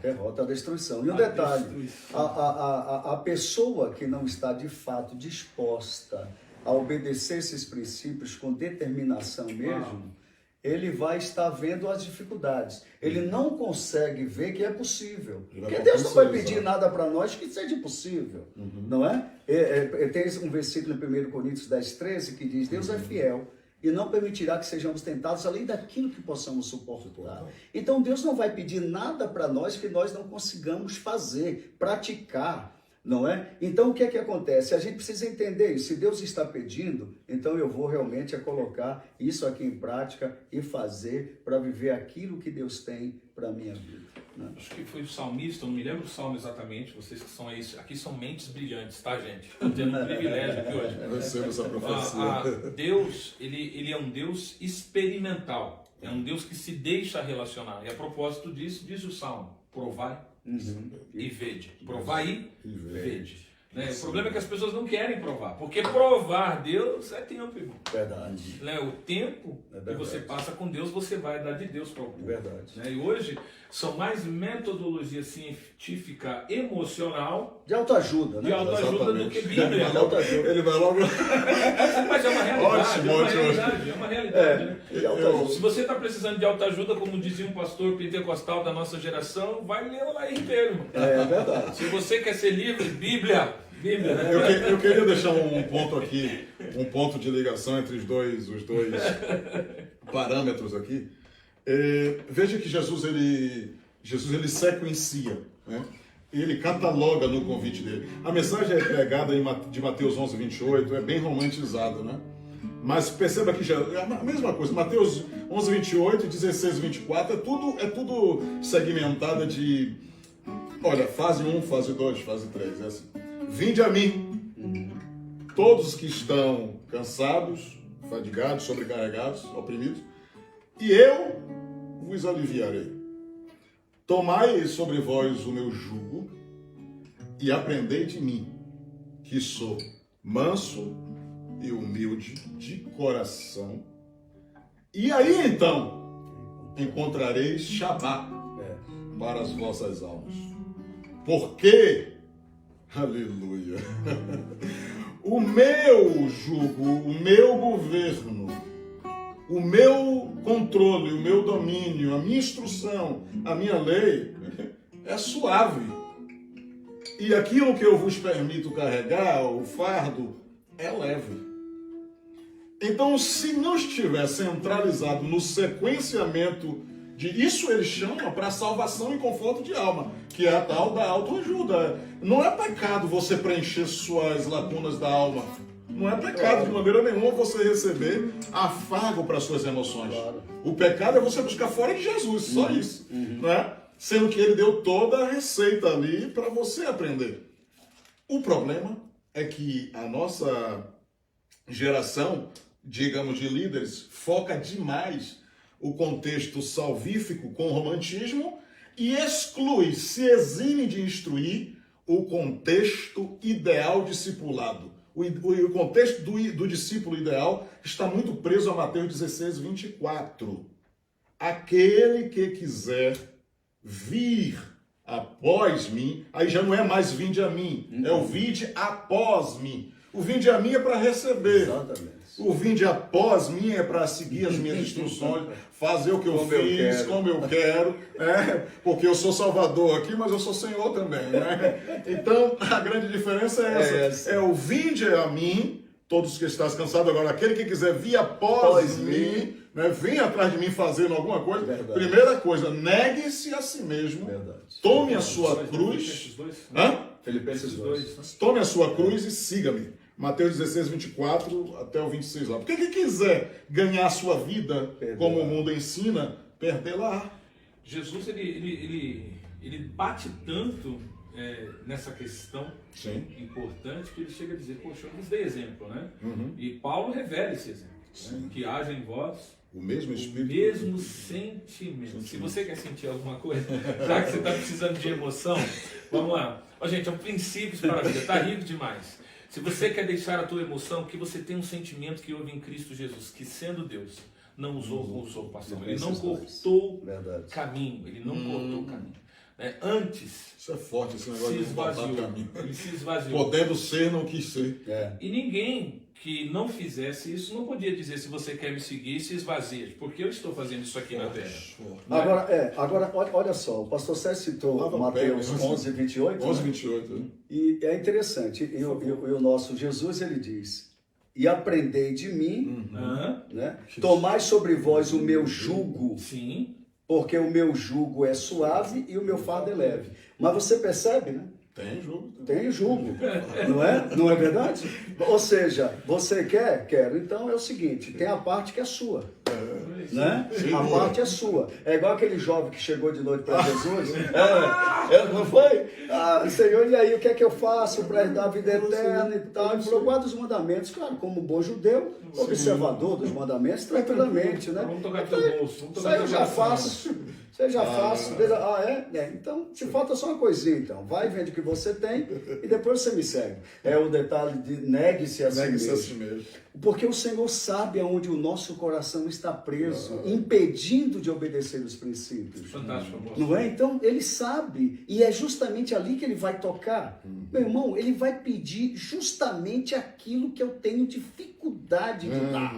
Speaker 1: Derrota, a destruição. E o
Speaker 2: A
Speaker 1: detalhe,
Speaker 2: destruição.
Speaker 1: a pessoa que não está de fato disposta a obedecer esses princípios com determinação mesmo, ele vai estar vendo as dificuldades. Ele não consegue ver que é possível. Porque Deus não vai pedir nada para nós que seja impossível. Não é? Tem um versículo em 1 Coríntios 10, 13 que diz, Deus é fiel e não permitirá que sejamos tentados além daquilo que possamos suportar. Então Deus não vai pedir nada para nós que nós não consigamos fazer, praticar, não é? Então o que é que acontece? A gente precisa entender isso. Se Deus está pedindo, então eu vou realmente colocar isso aqui em prática e fazer para viver aquilo que Deus tem para a minha vida. Né?
Speaker 2: Acho que foi o salmista, eu não me lembro o salmo exatamente, vocês que são aí, aqui são mentes brilhantes, tá, gente? Estou tendo um privilégio aqui hoje.
Speaker 3: Eu recebo essa profecia.
Speaker 2: Deus, ele é um Deus experimental, é um Deus que se deixa relacionar. E a propósito disso, diz o salmo, provai e vede. Provai e vede. Né? O problema é que as pessoas não querem provar, porque provar Deus é tempo, irmão.
Speaker 1: Verdade.
Speaker 2: Né? O tempo
Speaker 1: É
Speaker 2: que
Speaker 1: verdade.
Speaker 2: você passa com Deus, você vai dar de Deus para o povo.
Speaker 1: Verdade.
Speaker 2: Né? E hoje são mais metodologia científica emocional
Speaker 1: De autoajuda, né?
Speaker 2: de autoajuda do que Bíblia.
Speaker 1: De autoajuda.
Speaker 3: Ele vai logo.
Speaker 2: Mas é uma realidade,
Speaker 3: Ótimo.
Speaker 2: é uma realidade. Né?
Speaker 1: De autoajuda.
Speaker 2: Se você está precisando de autoajuda, como dizia um pastor pentecostal da nossa geração, vai ler lá em Ribeiro.
Speaker 1: É verdade.
Speaker 2: Se você quer ser livre, Bíblia, né?
Speaker 3: Eu queria deixar um ponto aqui, um ponto de ligação entre os dois parâmetros aqui. Veja que Jesus ele sequencia, né? Ele cataloga no convite dele. A mensagem é pregada de Mateus 11, 28, é bem romantizada, né? Mas perceba que é a mesma coisa. Mateus 11, 28, 16, 24, é tudo segmentado de... Olha, fase 1, fase 2, fase 3, é assim. Vinde a mim, todos que estão cansados, fadigados, sobrecarregados, oprimidos, e eu vos aliviarei. Tomai sobre vós o meu jugo e aprendei de mim, que sou manso e humilde de coração. E aí então encontrareis Shabá para as vossas almas. Porque, aleluia, o meu jugo, o meu governo, o meu controle, o meu domínio, a minha instrução, a minha lei é suave. E aquilo que eu vos permito carregar, o fardo, é leve. Então, se não estiver centralizado no sequenciamento de isso, ele chama para salvação e conforto de alma, que é a tal da autoajuda. Não é pecado você preencher suas lacunas da alma. Não é pecado de maneira nenhuma você receber afago para suas emoções.
Speaker 1: Claro.
Speaker 3: O pecado é você buscar fora de Jesus, só isso. Né? Sendo que ele deu toda a receita ali para você aprender. O problema é que a nossa geração, digamos, de líderes, foca demais o contexto salvífico com romantismo e exclui, se exime de instruir o contexto ideal discipulado. O contexto do discípulo ideal está muito preso a Mateus 16, 24. Aquele que quiser vir após mim, aí já não é mais vinde a mim, é o vinde após mim. O vinde a mim é para receber.
Speaker 1: Exatamente.
Speaker 3: O vinde após mim é para seguir as minhas instruções, fazer o que eu fiz, como eu quero, porque eu sou Salvador aqui, mas eu sou Senhor também. Né? Então, a grande diferença é essa. É o vinde a mim, todos que estás cansados, agora aquele que quiser vir após mim, né, vem atrás de mim fazendo alguma coisa.
Speaker 1: Verdade.
Speaker 3: Primeira coisa, negue-se a si mesmo,
Speaker 1: Verdade.
Speaker 3: tome a sua cruz.
Speaker 1: Filipenses 2.
Speaker 3: Tome a sua cruz e siga-me. Mateus 16, 24 até o 26 lá. Porque quem quiser ganhar a sua vida, como o mundo ensina, perder-la.
Speaker 2: Jesus, ele bate tanto nessa questão importante que ele chega a dizer, poxa, eu vos dei exemplo, né? E Paulo revela esse exemplo, né? Que haja em vós
Speaker 3: o mesmo espírito,
Speaker 2: o mesmo sentimento. Se você quer sentir alguma coisa, já que você está precisando de emoção, vamos lá. Ó, gente, é um princípio para a vida, está rico demais. Se você quer deixar a tua emoção, que você tem um sentimento que houve em Cristo Jesus, que sendo Deus, não usou como usurpação. Ele não cortou caminho. Ele não cortou caminho. Antes,
Speaker 3: isso é forte, esse negócio
Speaker 2: se
Speaker 3: de
Speaker 2: esvaziou.
Speaker 3: caminho.
Speaker 2: Ele se esvaziou.
Speaker 3: Podendo ser, não quis ser.
Speaker 2: E ninguém que não fizesse isso não podia dizer, se você quer me seguir, se esvazia. Porque eu estou fazendo isso aqui na terra.
Speaker 1: Agora, olha só, o pastor Sérgio citou Mateus 11, 28.
Speaker 3: 11, 28. Né?
Speaker 1: E é interessante, e o nosso Jesus, ele diz, e aprendei de mim, né? Tomai sobre vós o meu jugo,
Speaker 2: sim,
Speaker 1: porque o meu jugo é suave e o meu fardo é leve. Mas você percebe, né?
Speaker 3: Tem jugo.
Speaker 1: Tem jugo, não é? Não é verdade? Ou seja, você quer? Quero. Então é o seguinte, tem a parte que é sua. Né? A parte é sua. É igual aquele jovem que chegou de noite para Jesus. Não foi? Senhor, e aí, o que é que eu faço para herdar a vida eterna e tal? Ele falou, guarda os mandamentos, claro, como bom judeu, observador dos mandamentos, tranquilamente, né?
Speaker 2: Vamos tocar teu bolso.
Speaker 1: Isso aí eu já faço. Seja fácil. Então, te falta só uma coisinha, então. Vai, vende o que você tem e depois você me segue. É o detalhe de negue-se a si
Speaker 3: Negue-se a
Speaker 1: mesmo.
Speaker 3: si mesmo.
Speaker 1: Porque o Senhor sabe aonde o nosso coração está preso, impedindo de obedecer os princípios.
Speaker 2: Fantástico, amor.
Speaker 1: Não é? Então, ele sabe, e é justamente ali que ele vai tocar. Meu irmão, ele vai pedir justamente aquilo que eu tenho dificuldade de dar.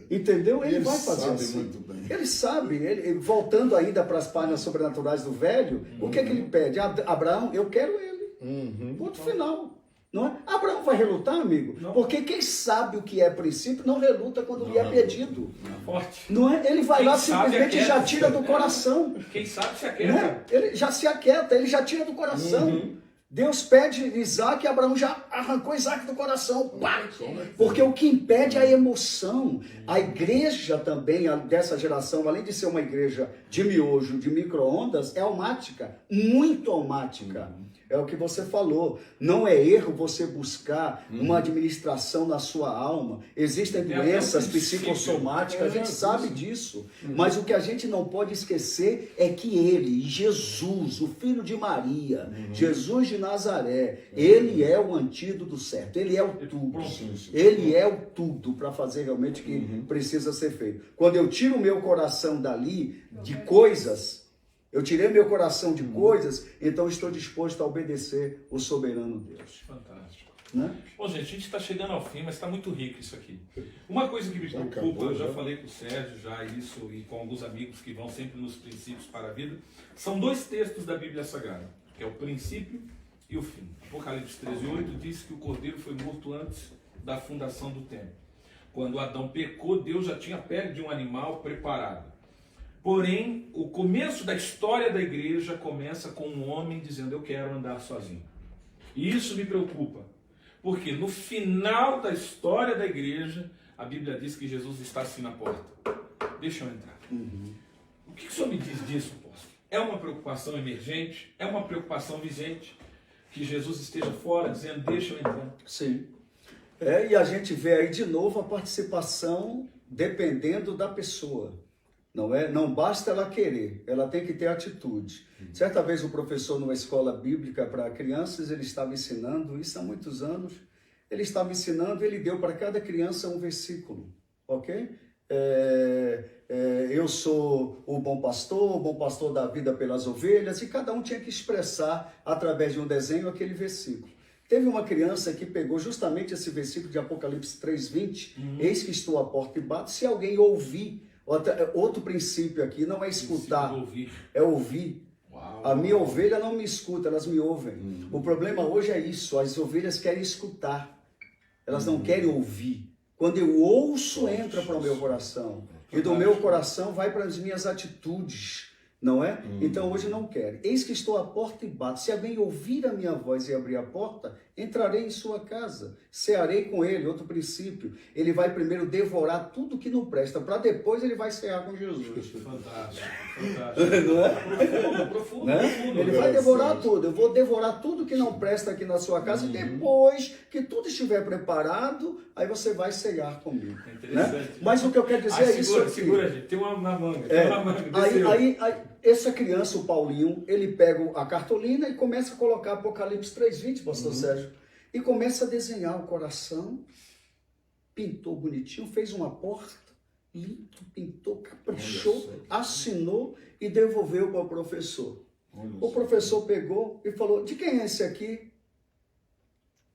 Speaker 1: Entendeu? Ele vai fazer
Speaker 3: sabe
Speaker 1: assim.
Speaker 3: muito bem.
Speaker 1: Ele sabe, voltando ainda para as páginas sobrenaturais do velho, o que é que ele pede? Abraão, eu quero ele. Ponto final. Não é? Abraão vai relutar, amigo?
Speaker 2: Não.
Speaker 1: Porque quem sabe o que é princípio não reluta quando lhe é pedido.
Speaker 2: Forte.
Speaker 1: Não é? Ele vai
Speaker 2: Quem
Speaker 1: lá
Speaker 2: sabe
Speaker 1: simplesmente
Speaker 2: aquieta.
Speaker 1: já tira do coração.
Speaker 2: Quem sabe se
Speaker 1: Não
Speaker 2: aquieta.
Speaker 1: é? Ele já se aquieta, ele já tira do coração. Deus pede Isaac e Abraão já arrancou Isaac do coração. Pá! Porque o que impede é a emoção. A igreja também, dessa geração, além de ser uma igreja de miojo, de micro-ondas, é almática, muito almática. É o que você falou. Não é erro você buscar uma administração na sua alma. Existem doenças psicossomáticas, a gente sabe disso. Mas o que a gente não pode esquecer é que ele, Jesus, o filho de Maria, Jesus de Nazaré, ele é o antídoto certo. Ele é o tudo. Ele é o tudo para fazer realmente o que precisa ser feito. Quando eu tiro o meu coração dali, de coisas... Eu tirei meu coração de coisas, então estou disposto a obedecer o soberano Deus.
Speaker 2: Fantástico.
Speaker 1: Né?
Speaker 2: Bom, gente, a gente está chegando ao fim, mas está muito rico isso aqui. Uma coisa que me preocupa,
Speaker 3: acabou,
Speaker 2: eu já
Speaker 3: já.
Speaker 2: falei com o Sérgio já isso e com alguns amigos que vão sempre nos princípios para a vida, são dois textos da Bíblia Sagrada, que é o princípio e o fim. Apocalipse 13:8 diz que o cordeiro foi morto antes da fundação do templo. Quando Adão pecou, Deus já tinha a pele de um animal preparada. Porém, o começo da história da igreja começa com um homem dizendo, eu quero andar sozinho. E isso me preocupa, porque no final da história da igreja, a Bíblia diz que Jesus está assim na porta. Deixa eu entrar. O que o senhor me diz disso, apóstolo? É uma preocupação emergente? É uma preocupação vigente? Que Jesus esteja fora dizendo, deixa eu entrar?
Speaker 1: Sim. E a gente vê aí de novo a participação dependendo da pessoa. Não é? Não basta ela querer, ela tem que ter atitude. Certa vez o professor numa escola bíblica para crianças, ele estava ensinando, isso há muitos anos, ele estava ensinando, ele deu para cada criança um versículo, ok? Eu sou o bom pastor da vida pelas ovelhas, e cada um tinha que expressar através de um desenho aquele versículo. Teve uma criança que pegou justamente esse versículo de Apocalipse 3:20, eis que estou à porta e bato, se alguém ouvir. Outro princípio aqui não é escutar, é ouvir.
Speaker 2: Uau.
Speaker 1: A minha ovelha não me escuta, elas me ouvem. O problema hoje é isso, as ovelhas querem escutar, elas não querem ouvir. Quando eu ouço, entra para o meu coração, e do meu coração vai para as minhas atitudes, não é? Então hoje não quero. Eis que estou à porta e bato. Se alguém ouvir a minha voz e abrir a porta, entrarei em sua casa, cearei com ele. Outro princípio, ele vai primeiro devorar tudo que não presta, para depois ele vai cear com Jesus.
Speaker 2: Fantástico, fantástico.
Speaker 1: Não é?
Speaker 2: Profundo,
Speaker 1: Né?
Speaker 2: profundo.
Speaker 1: Ele vai devorar tudo. Eu vou devorar tudo que não presta aqui na sua casa, e depois que tudo estiver preparado, aí você vai cear comigo.
Speaker 2: É interessante.
Speaker 1: Né? Mas o que eu quero dizer é isso aqui.
Speaker 2: Segura, gente. Tem uma manga. Tem uma manga.
Speaker 1: Aí, essa criança, o Paulinho, ele pega a cartolina e começa a colocar Apocalipse 3:20, pastor Sérgio, e começa a desenhar o coração, pintou bonitinho, fez uma porta, lindo, pintou, caprichou, assinou e devolveu para o professor. O professor pegou e falou, de quem é esse aqui?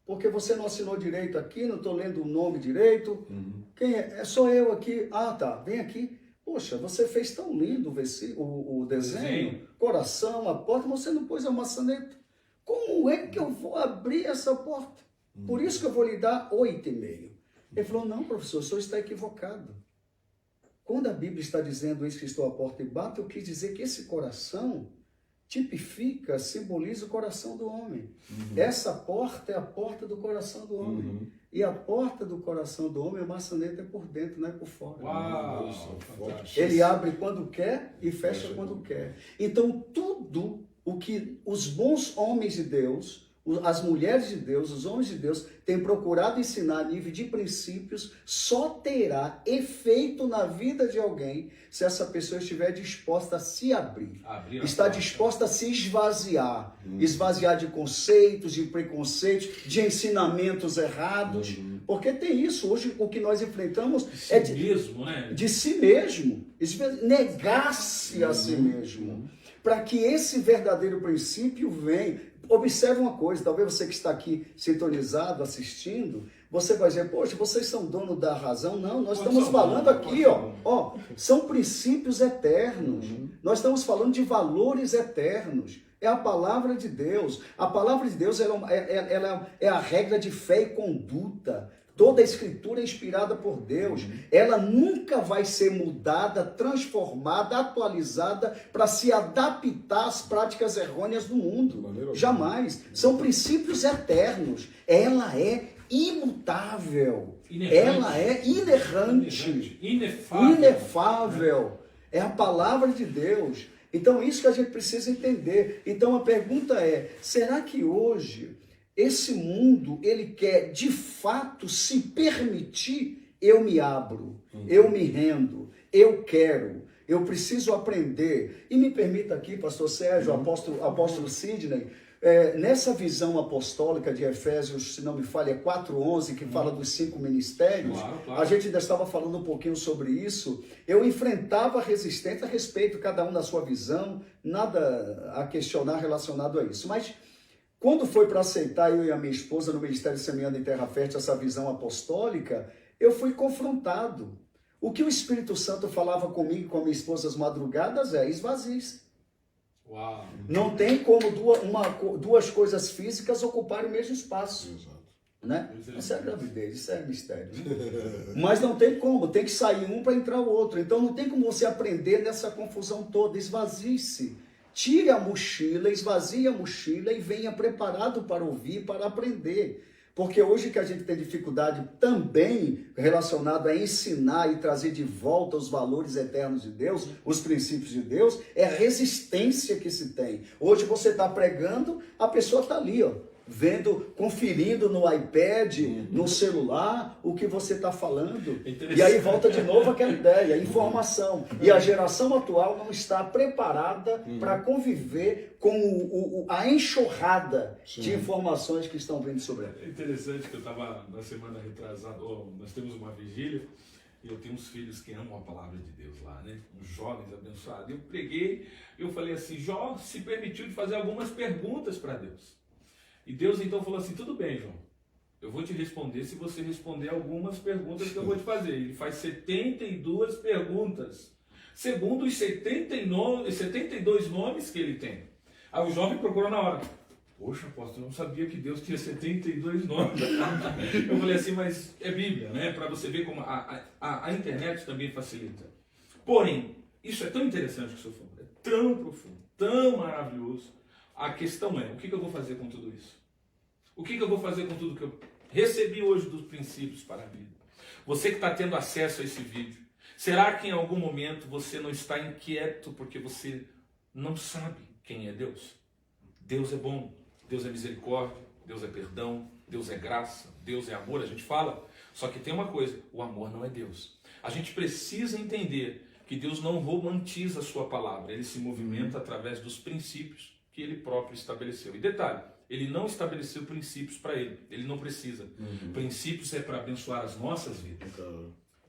Speaker 1: Porque você não assinou direito aqui, não estou lendo o nome direito. Quem é? Sou eu aqui. Ah, tá, vem aqui. Poxa, você fez tão lindo o desenho, coração, a porta, você não pôs a maçaneta. Como é que eu vou abrir essa porta? Por isso que eu vou lhe dar 8,5. Ele falou, não, professor, o senhor está equivocado. Quando a Bíblia está dizendo isso que estou à porta e bato, eu quis dizer que esse coração tipifica, simboliza o coração do homem. Essa porta é a porta do coração do homem. E a porta do coração do homem, a maçaneta é por dentro, não é por fora.
Speaker 2: Uau!
Speaker 1: Ele abre quando quer e fecha quando quer. Então, tudo o que os bons homens de Deus, as mulheres de Deus, os homens de Deus, têm procurado ensinar a nível de princípios, só terá efeito na vida de alguém se essa pessoa estiver disposta a se abrir. Está disposta a se esvaziar. Esvaziar de conceitos, de preconceitos, de ensinamentos errados. Porque tem isso. Hoje o que nós enfrentamos é de si mesmo. Negar-se a si mesmo. Para que esse verdadeiro princípio venha. Observe uma coisa, talvez você que está aqui sintonizado, assistindo, você vai dizer, poxa, vocês são dono da razão. Não, nós estamos falando aqui, ó, são princípios eternos. Nós estamos falando de valores eternos. É a palavra de Deus. A palavra de Deus ela é a regra de fé e conduta. Toda a escritura é inspirada por Deus. Ela nunca vai ser mudada, transformada, atualizada para se adaptar às práticas errôneas do mundo. Jamais. São princípios eternos. Ela é imutável. Ela é inerrante. Inefável. É a palavra de Deus. Então, isso que a gente precisa entender. Então, a pergunta é, será que hoje esse mundo, ele quer de fato se permitir? Eu me abro, eu me rendo, eu quero, eu preciso aprender. E me permita aqui, pastor Sérgio, apóstolo Sidney, nessa visão apostólica de Efésios, se não me falha, é 4:11, que fala dos 5 ministérios, claro. A gente ainda estava falando um pouquinho sobre isso. Eu enfrentava resistência a respeito, cada um na sua visão, nada a questionar relacionado a isso. Mas quando foi para aceitar, eu e a minha esposa, no Ministério Semeando em Terra Fértil, essa visão apostólica, eu fui confrontado. O que o Espírito Santo falava comigo e com a minha esposa às madrugadas é: esvazie-se.
Speaker 2: Uau.
Speaker 1: Não tem como duas coisas físicas ocuparem o mesmo espaço.
Speaker 3: Exato.
Speaker 1: Né? Isso é gravidez, isso é mistério. Mas não tem como, tem que sair um para entrar o outro. Então não tem como você aprender nessa confusão toda. Esvazie-se. Tire a mochila, esvazie a mochila e venha preparado para ouvir, para aprender. Porque hoje que a gente tem dificuldade também relacionado a ensinar e trazer de volta os valores eternos de Deus, os princípios de Deus, é a resistência que se tem. Hoje você está pregando, a pessoa está ali, ó, vendo, conferindo no iPad, no celular, o que você está falando. E aí volta de novo aquela ideia, informação. E a geração atual não está preparada para conviver com a enxurrada de informações que estão vindo sobre ela.
Speaker 2: É interessante que eu estava na semana retrasada, nós temos uma vigília, e eu tenho uns filhos que amam a palavra de Deus lá, né? Uns jovens abençoados. Eu preguei, eu falei assim, Jó se permitiu de fazer algumas perguntas para Deus. E Deus então falou assim, tudo bem, João, eu vou te responder se você responder algumas perguntas que eu vou te fazer. Ele faz 72 perguntas, segundo os 72 nomes que ele tem. Aí o jovem procurou na hora. Poxa, apóstolo, eu não sabia que Deus tinha 72 nomes. Eu falei assim, mas é Bíblia, né? Para você ver como a internet também facilita. Porém, isso é tão interessante que o senhor falou, é tão profundo, tão maravilhoso. A questão é, o que eu vou fazer com tudo isso? O que eu vou fazer com tudo que eu recebi hoje dos princípios para a vida? Você que está tendo acesso a esse vídeo, será que em algum momento você não está inquieto porque você não sabe quem é Deus? Deus é bom, Deus é misericórdia, Deus é perdão, Deus é graça, Deus é amor, a gente fala. Só que tem uma coisa, o amor não é Deus. A gente precisa entender que Deus não romantiza a sua palavra, ele se movimenta através dos princípios que ele próprio estabeleceu. E detalhe, ele não estabeleceu princípios para ele não precisa. Princípios é para abençoar as nossas vidas.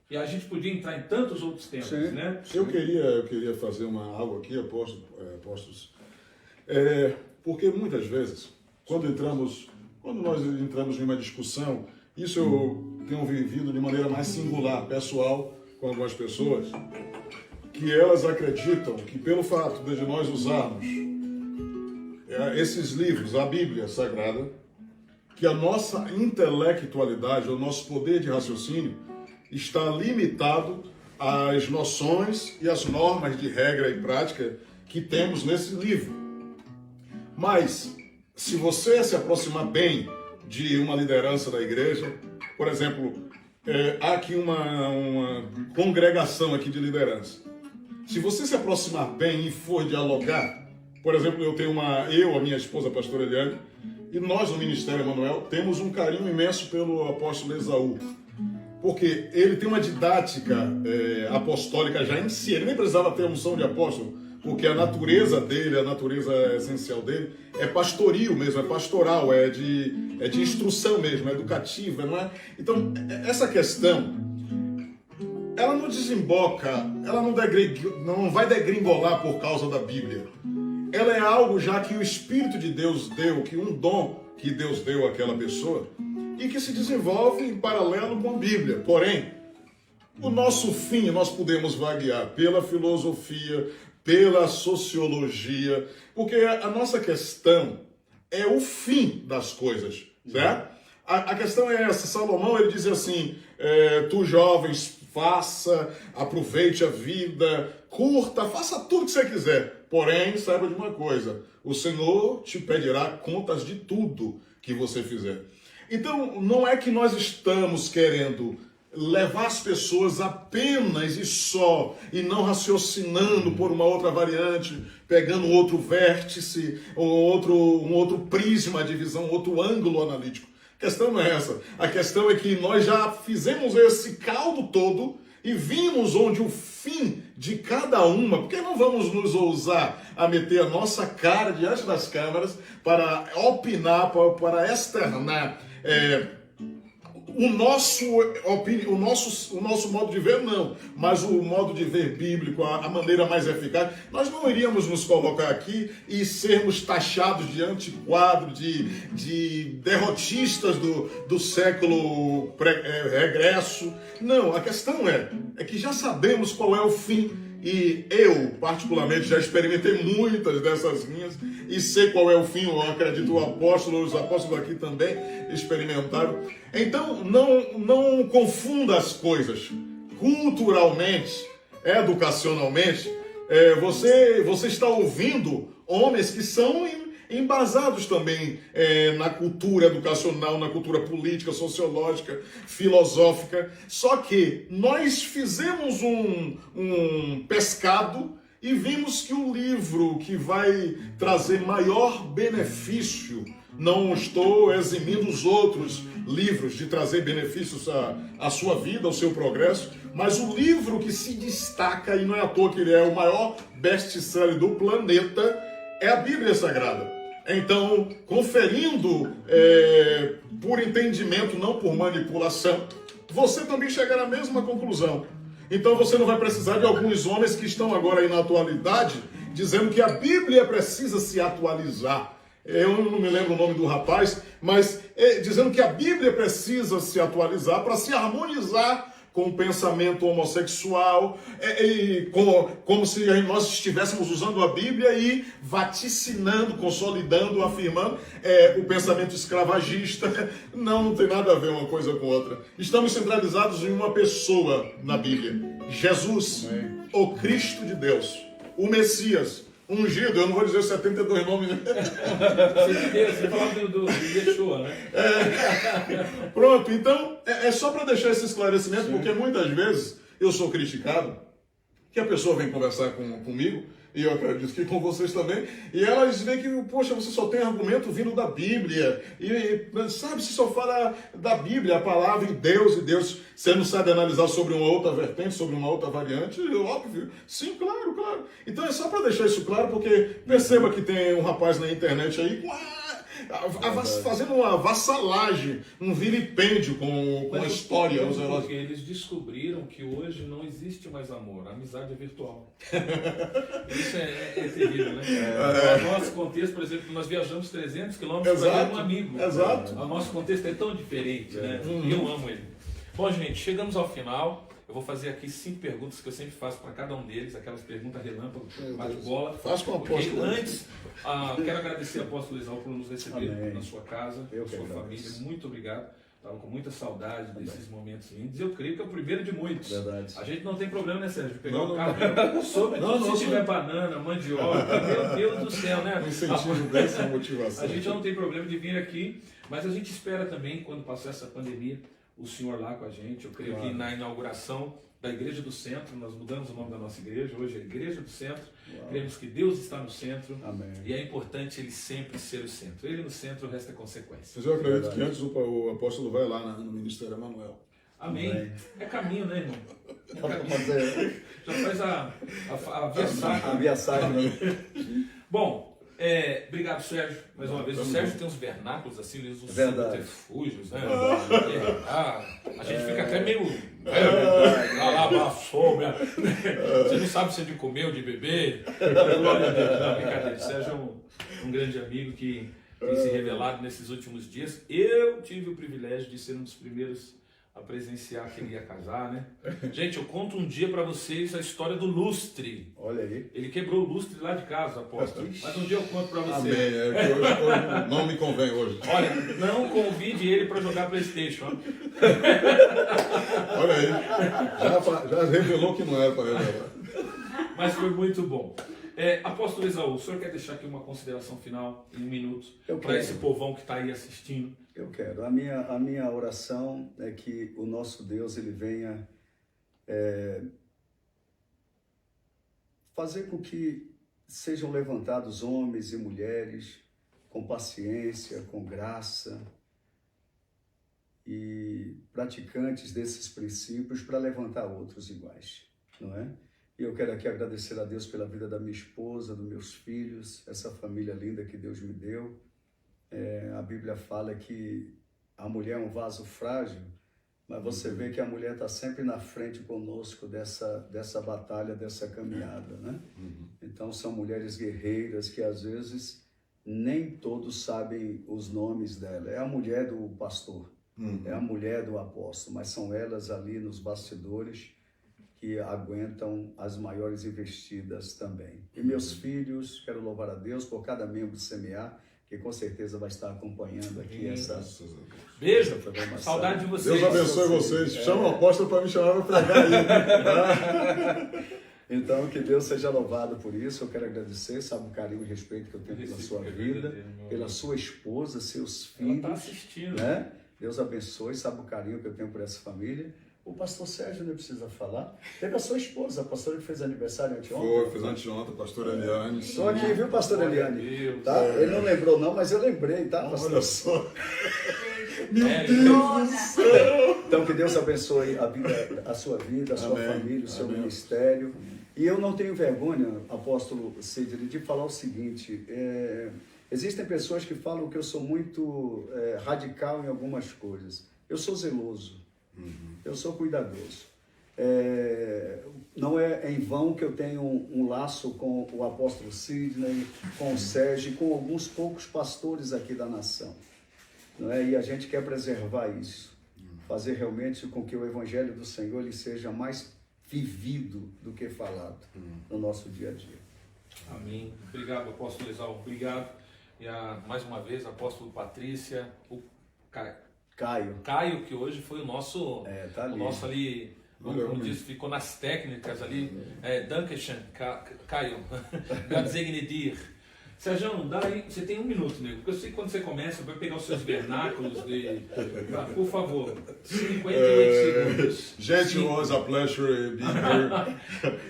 Speaker 2: E a gente podia entrar em tantos outros temas, né?
Speaker 3: Eu queria fazer algo aqui, apóstolos, porque muitas vezes, quando nós entramos em uma discussão, isso eu tenho vivido de maneira mais singular, pessoal, com algumas pessoas, que elas acreditam que pelo fato de nós usarmos esses livros, a Bíblia Sagrada, que a nossa intelectualidade, o nosso poder de raciocínio está limitado às noções e às normas de regra e prática que temos nesse livro. Mas, se você se aproximar bem de uma liderança da igreja, por exemplo, há aqui uma congregação aqui de liderança. Se você se aproximar bem e for dialogar, por exemplo, a minha esposa, a pastora Eliane, E nós, no Ministério Emanuel, temos um carinho imenso pelo apóstolo Esaú. Porque ele tem uma didática apostólica já em si. Ele nem precisava ter a unção de apóstolo, porque a natureza dele, a natureza essencial dele, é pastoril mesmo, é pastoral, é de instrução mesmo, é educativa, não é? Então, essa questão, ela não desemboca, ela não vai degringolar por causa da Bíblia. Ela é algo já que o Espírito de Deus deu, que um dom que Deus deu àquela pessoa, e que se desenvolve em paralelo com a Bíblia. Porém, o nosso fim nós podemos vaguear pela filosofia, pela sociologia, porque a nossa questão é o fim das coisas, certo? A questão é essa. Salomão, ele diz assim, tu jovens, aproveite a vida, curta, faça tudo que você quiser. Porém, saiba de uma coisa, o Senhor te pedirá contas de tudo que você fizer. Então, não é que nós estamos querendo levar as pessoas apenas e só, e não raciocinando por uma outra variante, pegando outro vértice, ou um outro prisma de visão, outro ângulo analítico. A questão não é essa. A questão é que nós já fizemos esse caldo todo e vimos onde o fim de cada uma, porque não vamos nos ousar a meter a nossa cara diante das câmeras para opinar, para externar o nosso modo de ver, não, mas o modo de ver bíblico, a maneira mais eficaz. Nós não iríamos nos colocar aqui e sermos taxados de antiquadro, de derrotistas do século regresso. Não, a questão é que já sabemos qual é o fim. E eu, particularmente, já experimentei muitas dessas linhas e sei qual é o fim. Eu acredito os apóstolos aqui também experimentaram. Então, não confunda as coisas. Culturalmente, educacionalmente, você está ouvindo homens que são embasados também na cultura educacional, na cultura política, sociológica, filosófica. Só que nós fizemos um pescado e vimos que o livro que vai trazer maior benefício, não estou eximindo os outros livros de trazer benefícios à sua vida, ao seu progresso, mas o livro que se destaca, e não é à toa que ele é o maior best-seller do planeta, é a Bíblia Sagrada. Então, conferindo por entendimento, não por manipulação, você também chegará à mesma conclusão. Então você não vai precisar de alguns homens que estão agora aí na atualidade, dizendo que a Bíblia precisa se atualizar. Eu não me lembro o nome do rapaz, mas dizendo que a Bíblia precisa se atualizar para se harmonizar com o pensamento homossexual, como se nós estivéssemos usando a Bíblia e vaticinando, consolidando, afirmando o pensamento escravagista. Não tem nada a ver uma coisa com outra. Estamos centralizados em uma pessoa na Bíblia. Jesus, o Cristo de Deus, o Messias, ungido. Eu não vou dizer 72 nomes, né?
Speaker 2: Você fala do Yeshua, né?
Speaker 3: Pronto, então é só para deixar esse esclarecimento, porque muitas vezes eu sou criticado, que a pessoa vem conversar comigo, e eu acredito que com vocês também, e elas veem que, poxa, você só tem argumento vindo da Bíblia, e sabe, se só fala da Bíblia, a palavra e Deus, você não sabe analisar sobre uma outra vertente, sobre uma outra variante, óbvio, sim, claro. Então é só para deixar isso claro, porque perceba que tem um rapaz na internet aí fazendo uma vassalagem, um vilipêndio com a história.
Speaker 2: Porque eles descobriram que hoje não existe mais amor, a amizade é virtual. Isso é terrível, né? No nosso contexto, por exemplo, nós viajamos 300 quilômetros para ver um amigo.
Speaker 3: Exato.
Speaker 2: O nosso contexto é tão diferente, né? E eu amo ele. Bom, gente, chegamos ao final. Eu vou fazer aqui 5 perguntas que eu sempre faço para cada um deles, aquelas perguntas relâmpago, bate-bola.
Speaker 3: Faz com o apóstolo.
Speaker 2: Antes, quero agradecer ao apóstolo Esaú por nos receber na sua casa, na sua família. Muito obrigado. Estava com muita saudade desses momentos lindos. Eu creio que é o primeiro de muitos.
Speaker 1: Verdade.
Speaker 2: A gente não tem problema, né, Sérgio? Pegar o carro, sobretudo se tiver banana, mandioca, meu Deus do céu, né?
Speaker 3: Um incentivo dessa motivação.
Speaker 2: A gente não tem problema de vir aqui, mas a gente espera também, quando passar essa pandemia, o senhor lá com a gente. Eu creio que na inauguração da Igreja do Centro, nós mudamos o nome da nossa igreja, hoje é Igreja do Centro. Cremos que Deus está no centro.
Speaker 1: Amém.
Speaker 2: E é importante Ele sempre ser o centro. Ele no centro, o resto é consequência.
Speaker 3: Mas eu acredito que antes o apóstolo vai lá no Ministério Emanuel.
Speaker 2: Amém.
Speaker 1: Amém.
Speaker 2: É caminho, né, irmão? É caminho.
Speaker 1: Fazer
Speaker 2: Já faz a via sacra.
Speaker 1: a via sacra.
Speaker 2: Bom, obrigado, Sérgio, mais uma vez. O Sérgio tem uns vernáculos assim, ele usa os
Speaker 1: Verdade.
Speaker 2: subterfúgios, né? A gente fica até meio. Você não sabe se é de comer ou de beber. Glória a Deus. Não, brincadeira. O Sérgio é um grande amigo que tem se revelado nesses últimos dias. Eu tive o privilégio de ser um dos primeiros a presenciar que ele ia casar, né? Gente, eu conto um dia pra vocês a história do lustre.
Speaker 1: Olha aí.
Speaker 2: Ele quebrou o lustre lá de casa, apóstolo. Mas um dia eu conto pra
Speaker 3: Amém.
Speaker 2: você.
Speaker 3: Que hoje não me convém hoje.
Speaker 2: Olha, não convide ele pra jogar PlayStation. Ó.
Speaker 3: Olha aí. Já revelou que não era para revelar.
Speaker 2: Mas foi muito bom. Apóstolo Esaú, o senhor quer deixar aqui uma consideração final em 1 minuto para esse povão que está aí assistindo?
Speaker 1: Eu quero. A minha oração é que o nosso Deus ele venha fazer com que sejam levantados homens e mulheres com paciência, com graça e praticantes desses princípios para levantar outros iguais, não é? E eu quero aqui agradecer a Deus pela vida da minha esposa, dos meus filhos, essa família linda que Deus me deu. A Bíblia fala que a mulher é um vaso frágil, mas você vê que a mulher está sempre na frente conosco dessa batalha, dessa caminhada, né? Então são mulheres guerreiras que às vezes nem todos sabem os nomes dela. É a mulher do pastor, é a mulher do apóstolo, mas são elas ali nos bastidores que aguentam as maiores investidas também. E meus filhos, quero louvar a Deus por cada membro do CMA, que com certeza vai estar acompanhando aqui essa
Speaker 2: Beijo,
Speaker 1: programação.
Speaker 2: saudade de vocês.
Speaker 3: Deus abençoe vocês. Chama o apóstolo para me chamar para pregar aí.
Speaker 1: Então, que Deus seja louvado por isso. Eu quero agradecer, sabe, o carinho e respeito que eu tenho pela sua vida, pela sua esposa, seus filhos.
Speaker 2: Ela está assistindo.
Speaker 1: Né? Deus abençoe, sabe o carinho que eu tenho por essa família. O pastor Sérgio não precisa falar. Teve a sua esposa, a pastora que fez aniversário anteontem.
Speaker 3: Fez anteontem, pastora Eliane.
Speaker 1: Estou aqui, viu, pastor Eliane?
Speaker 2: Deus.
Speaker 1: Tá? Ele não lembrou não, mas eu lembrei, tá, pastor?
Speaker 3: Olha só.
Speaker 1: Então, que Deus abençoe a sua vida, a sua
Speaker 3: Amém.
Speaker 1: família, o seu
Speaker 3: Amém.
Speaker 1: ministério. E eu não tenho vergonha, apóstolo Sidney, de falar o seguinte. Existem pessoas que falam que eu sou muito radical em algumas coisas. Eu sou zeloso. Eu sou cuidadoso. Não é em vão que eu tenho um laço com o apóstolo Sidney, com o Sérgio e com alguns poucos pastores aqui da nação. Não é? E a gente quer preservar isso. Fazer realmente com que o evangelho do Senhor ele seja mais vivido do que falado no nosso dia a dia.
Speaker 2: Amém. Obrigado, apóstolo Esaú. Obrigado. E mais uma vez, apóstolo Patrícia, o Caio, que hoje foi o nosso,
Speaker 1: tá ali.
Speaker 2: o nosso ali, como disse, ficou nas técnicas ali. Dankeschön, Caio. Gott segne dir. Sérgio, dá aí, você tem 1 minuto, nego, porque eu sei que quando você começa, vai pegar os seus vernáculos por favor, 58 segundos.
Speaker 3: Gente, it was a pleasure being here.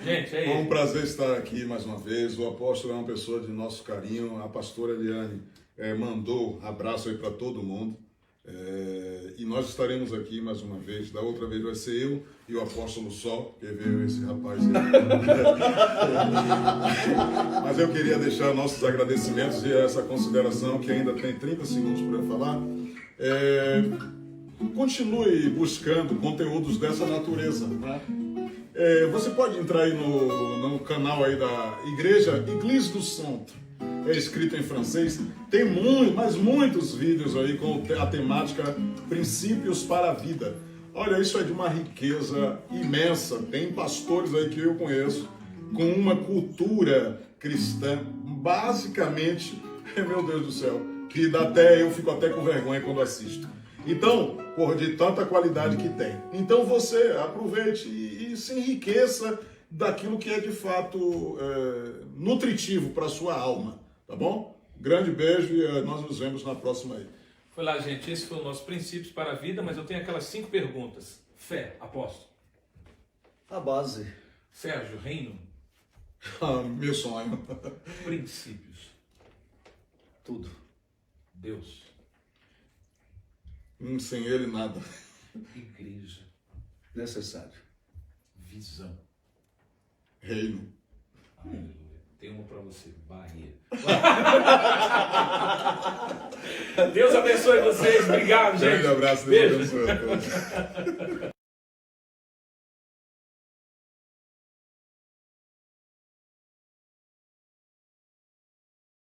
Speaker 2: Gente,
Speaker 3: Foi um prazer estar aqui mais uma vez. O apóstolo é uma pessoa de nosso carinho. A pastora Eliane mandou abraço aí para todo mundo. E nós estaremos aqui mais uma vez. Da outra vez vai ser eu e o apóstolo só, que veio esse rapaz aí. Mas eu queria deixar nossos agradecimentos e essa consideração, que ainda tem 30 segundos para eu falar. Continue buscando conteúdos dessa natureza, né? Você pode entrar aí no canal aí da igreja Église do Centre. É escrito em francês. Tem muitos vídeos aí com a temática Princípios para a Vida. Olha, isso é de uma riqueza imensa. Tem pastores aí que eu conheço com uma cultura cristã, basicamente, meu Deus do céu, que eu fico até com vergonha quando assisto. Então, de tanta qualidade que tem. Então você aproveite e se enriqueça daquilo que é de fato nutritivo para a sua alma. Tá bom? Grande beijo e nós nos vemos na próxima aí.
Speaker 2: Foi lá, gente. Esse foi o nosso Princípios para a Vida, mas eu tenho aquelas 5 perguntas. Fé, apóstolo.
Speaker 1: A base.
Speaker 2: Sérgio, reino.
Speaker 3: Meu sonho.
Speaker 2: Princípios.
Speaker 1: Tudo.
Speaker 2: Deus.
Speaker 3: Sem ele, nada.
Speaker 2: Igreja.
Speaker 1: Necessário.
Speaker 2: Visão.
Speaker 3: Reino.
Speaker 2: Aleluia. Tem uma para você. Bahia. Deus abençoe vocês. Obrigado, gente.
Speaker 3: Grande abraço. Deus abençoe a todos.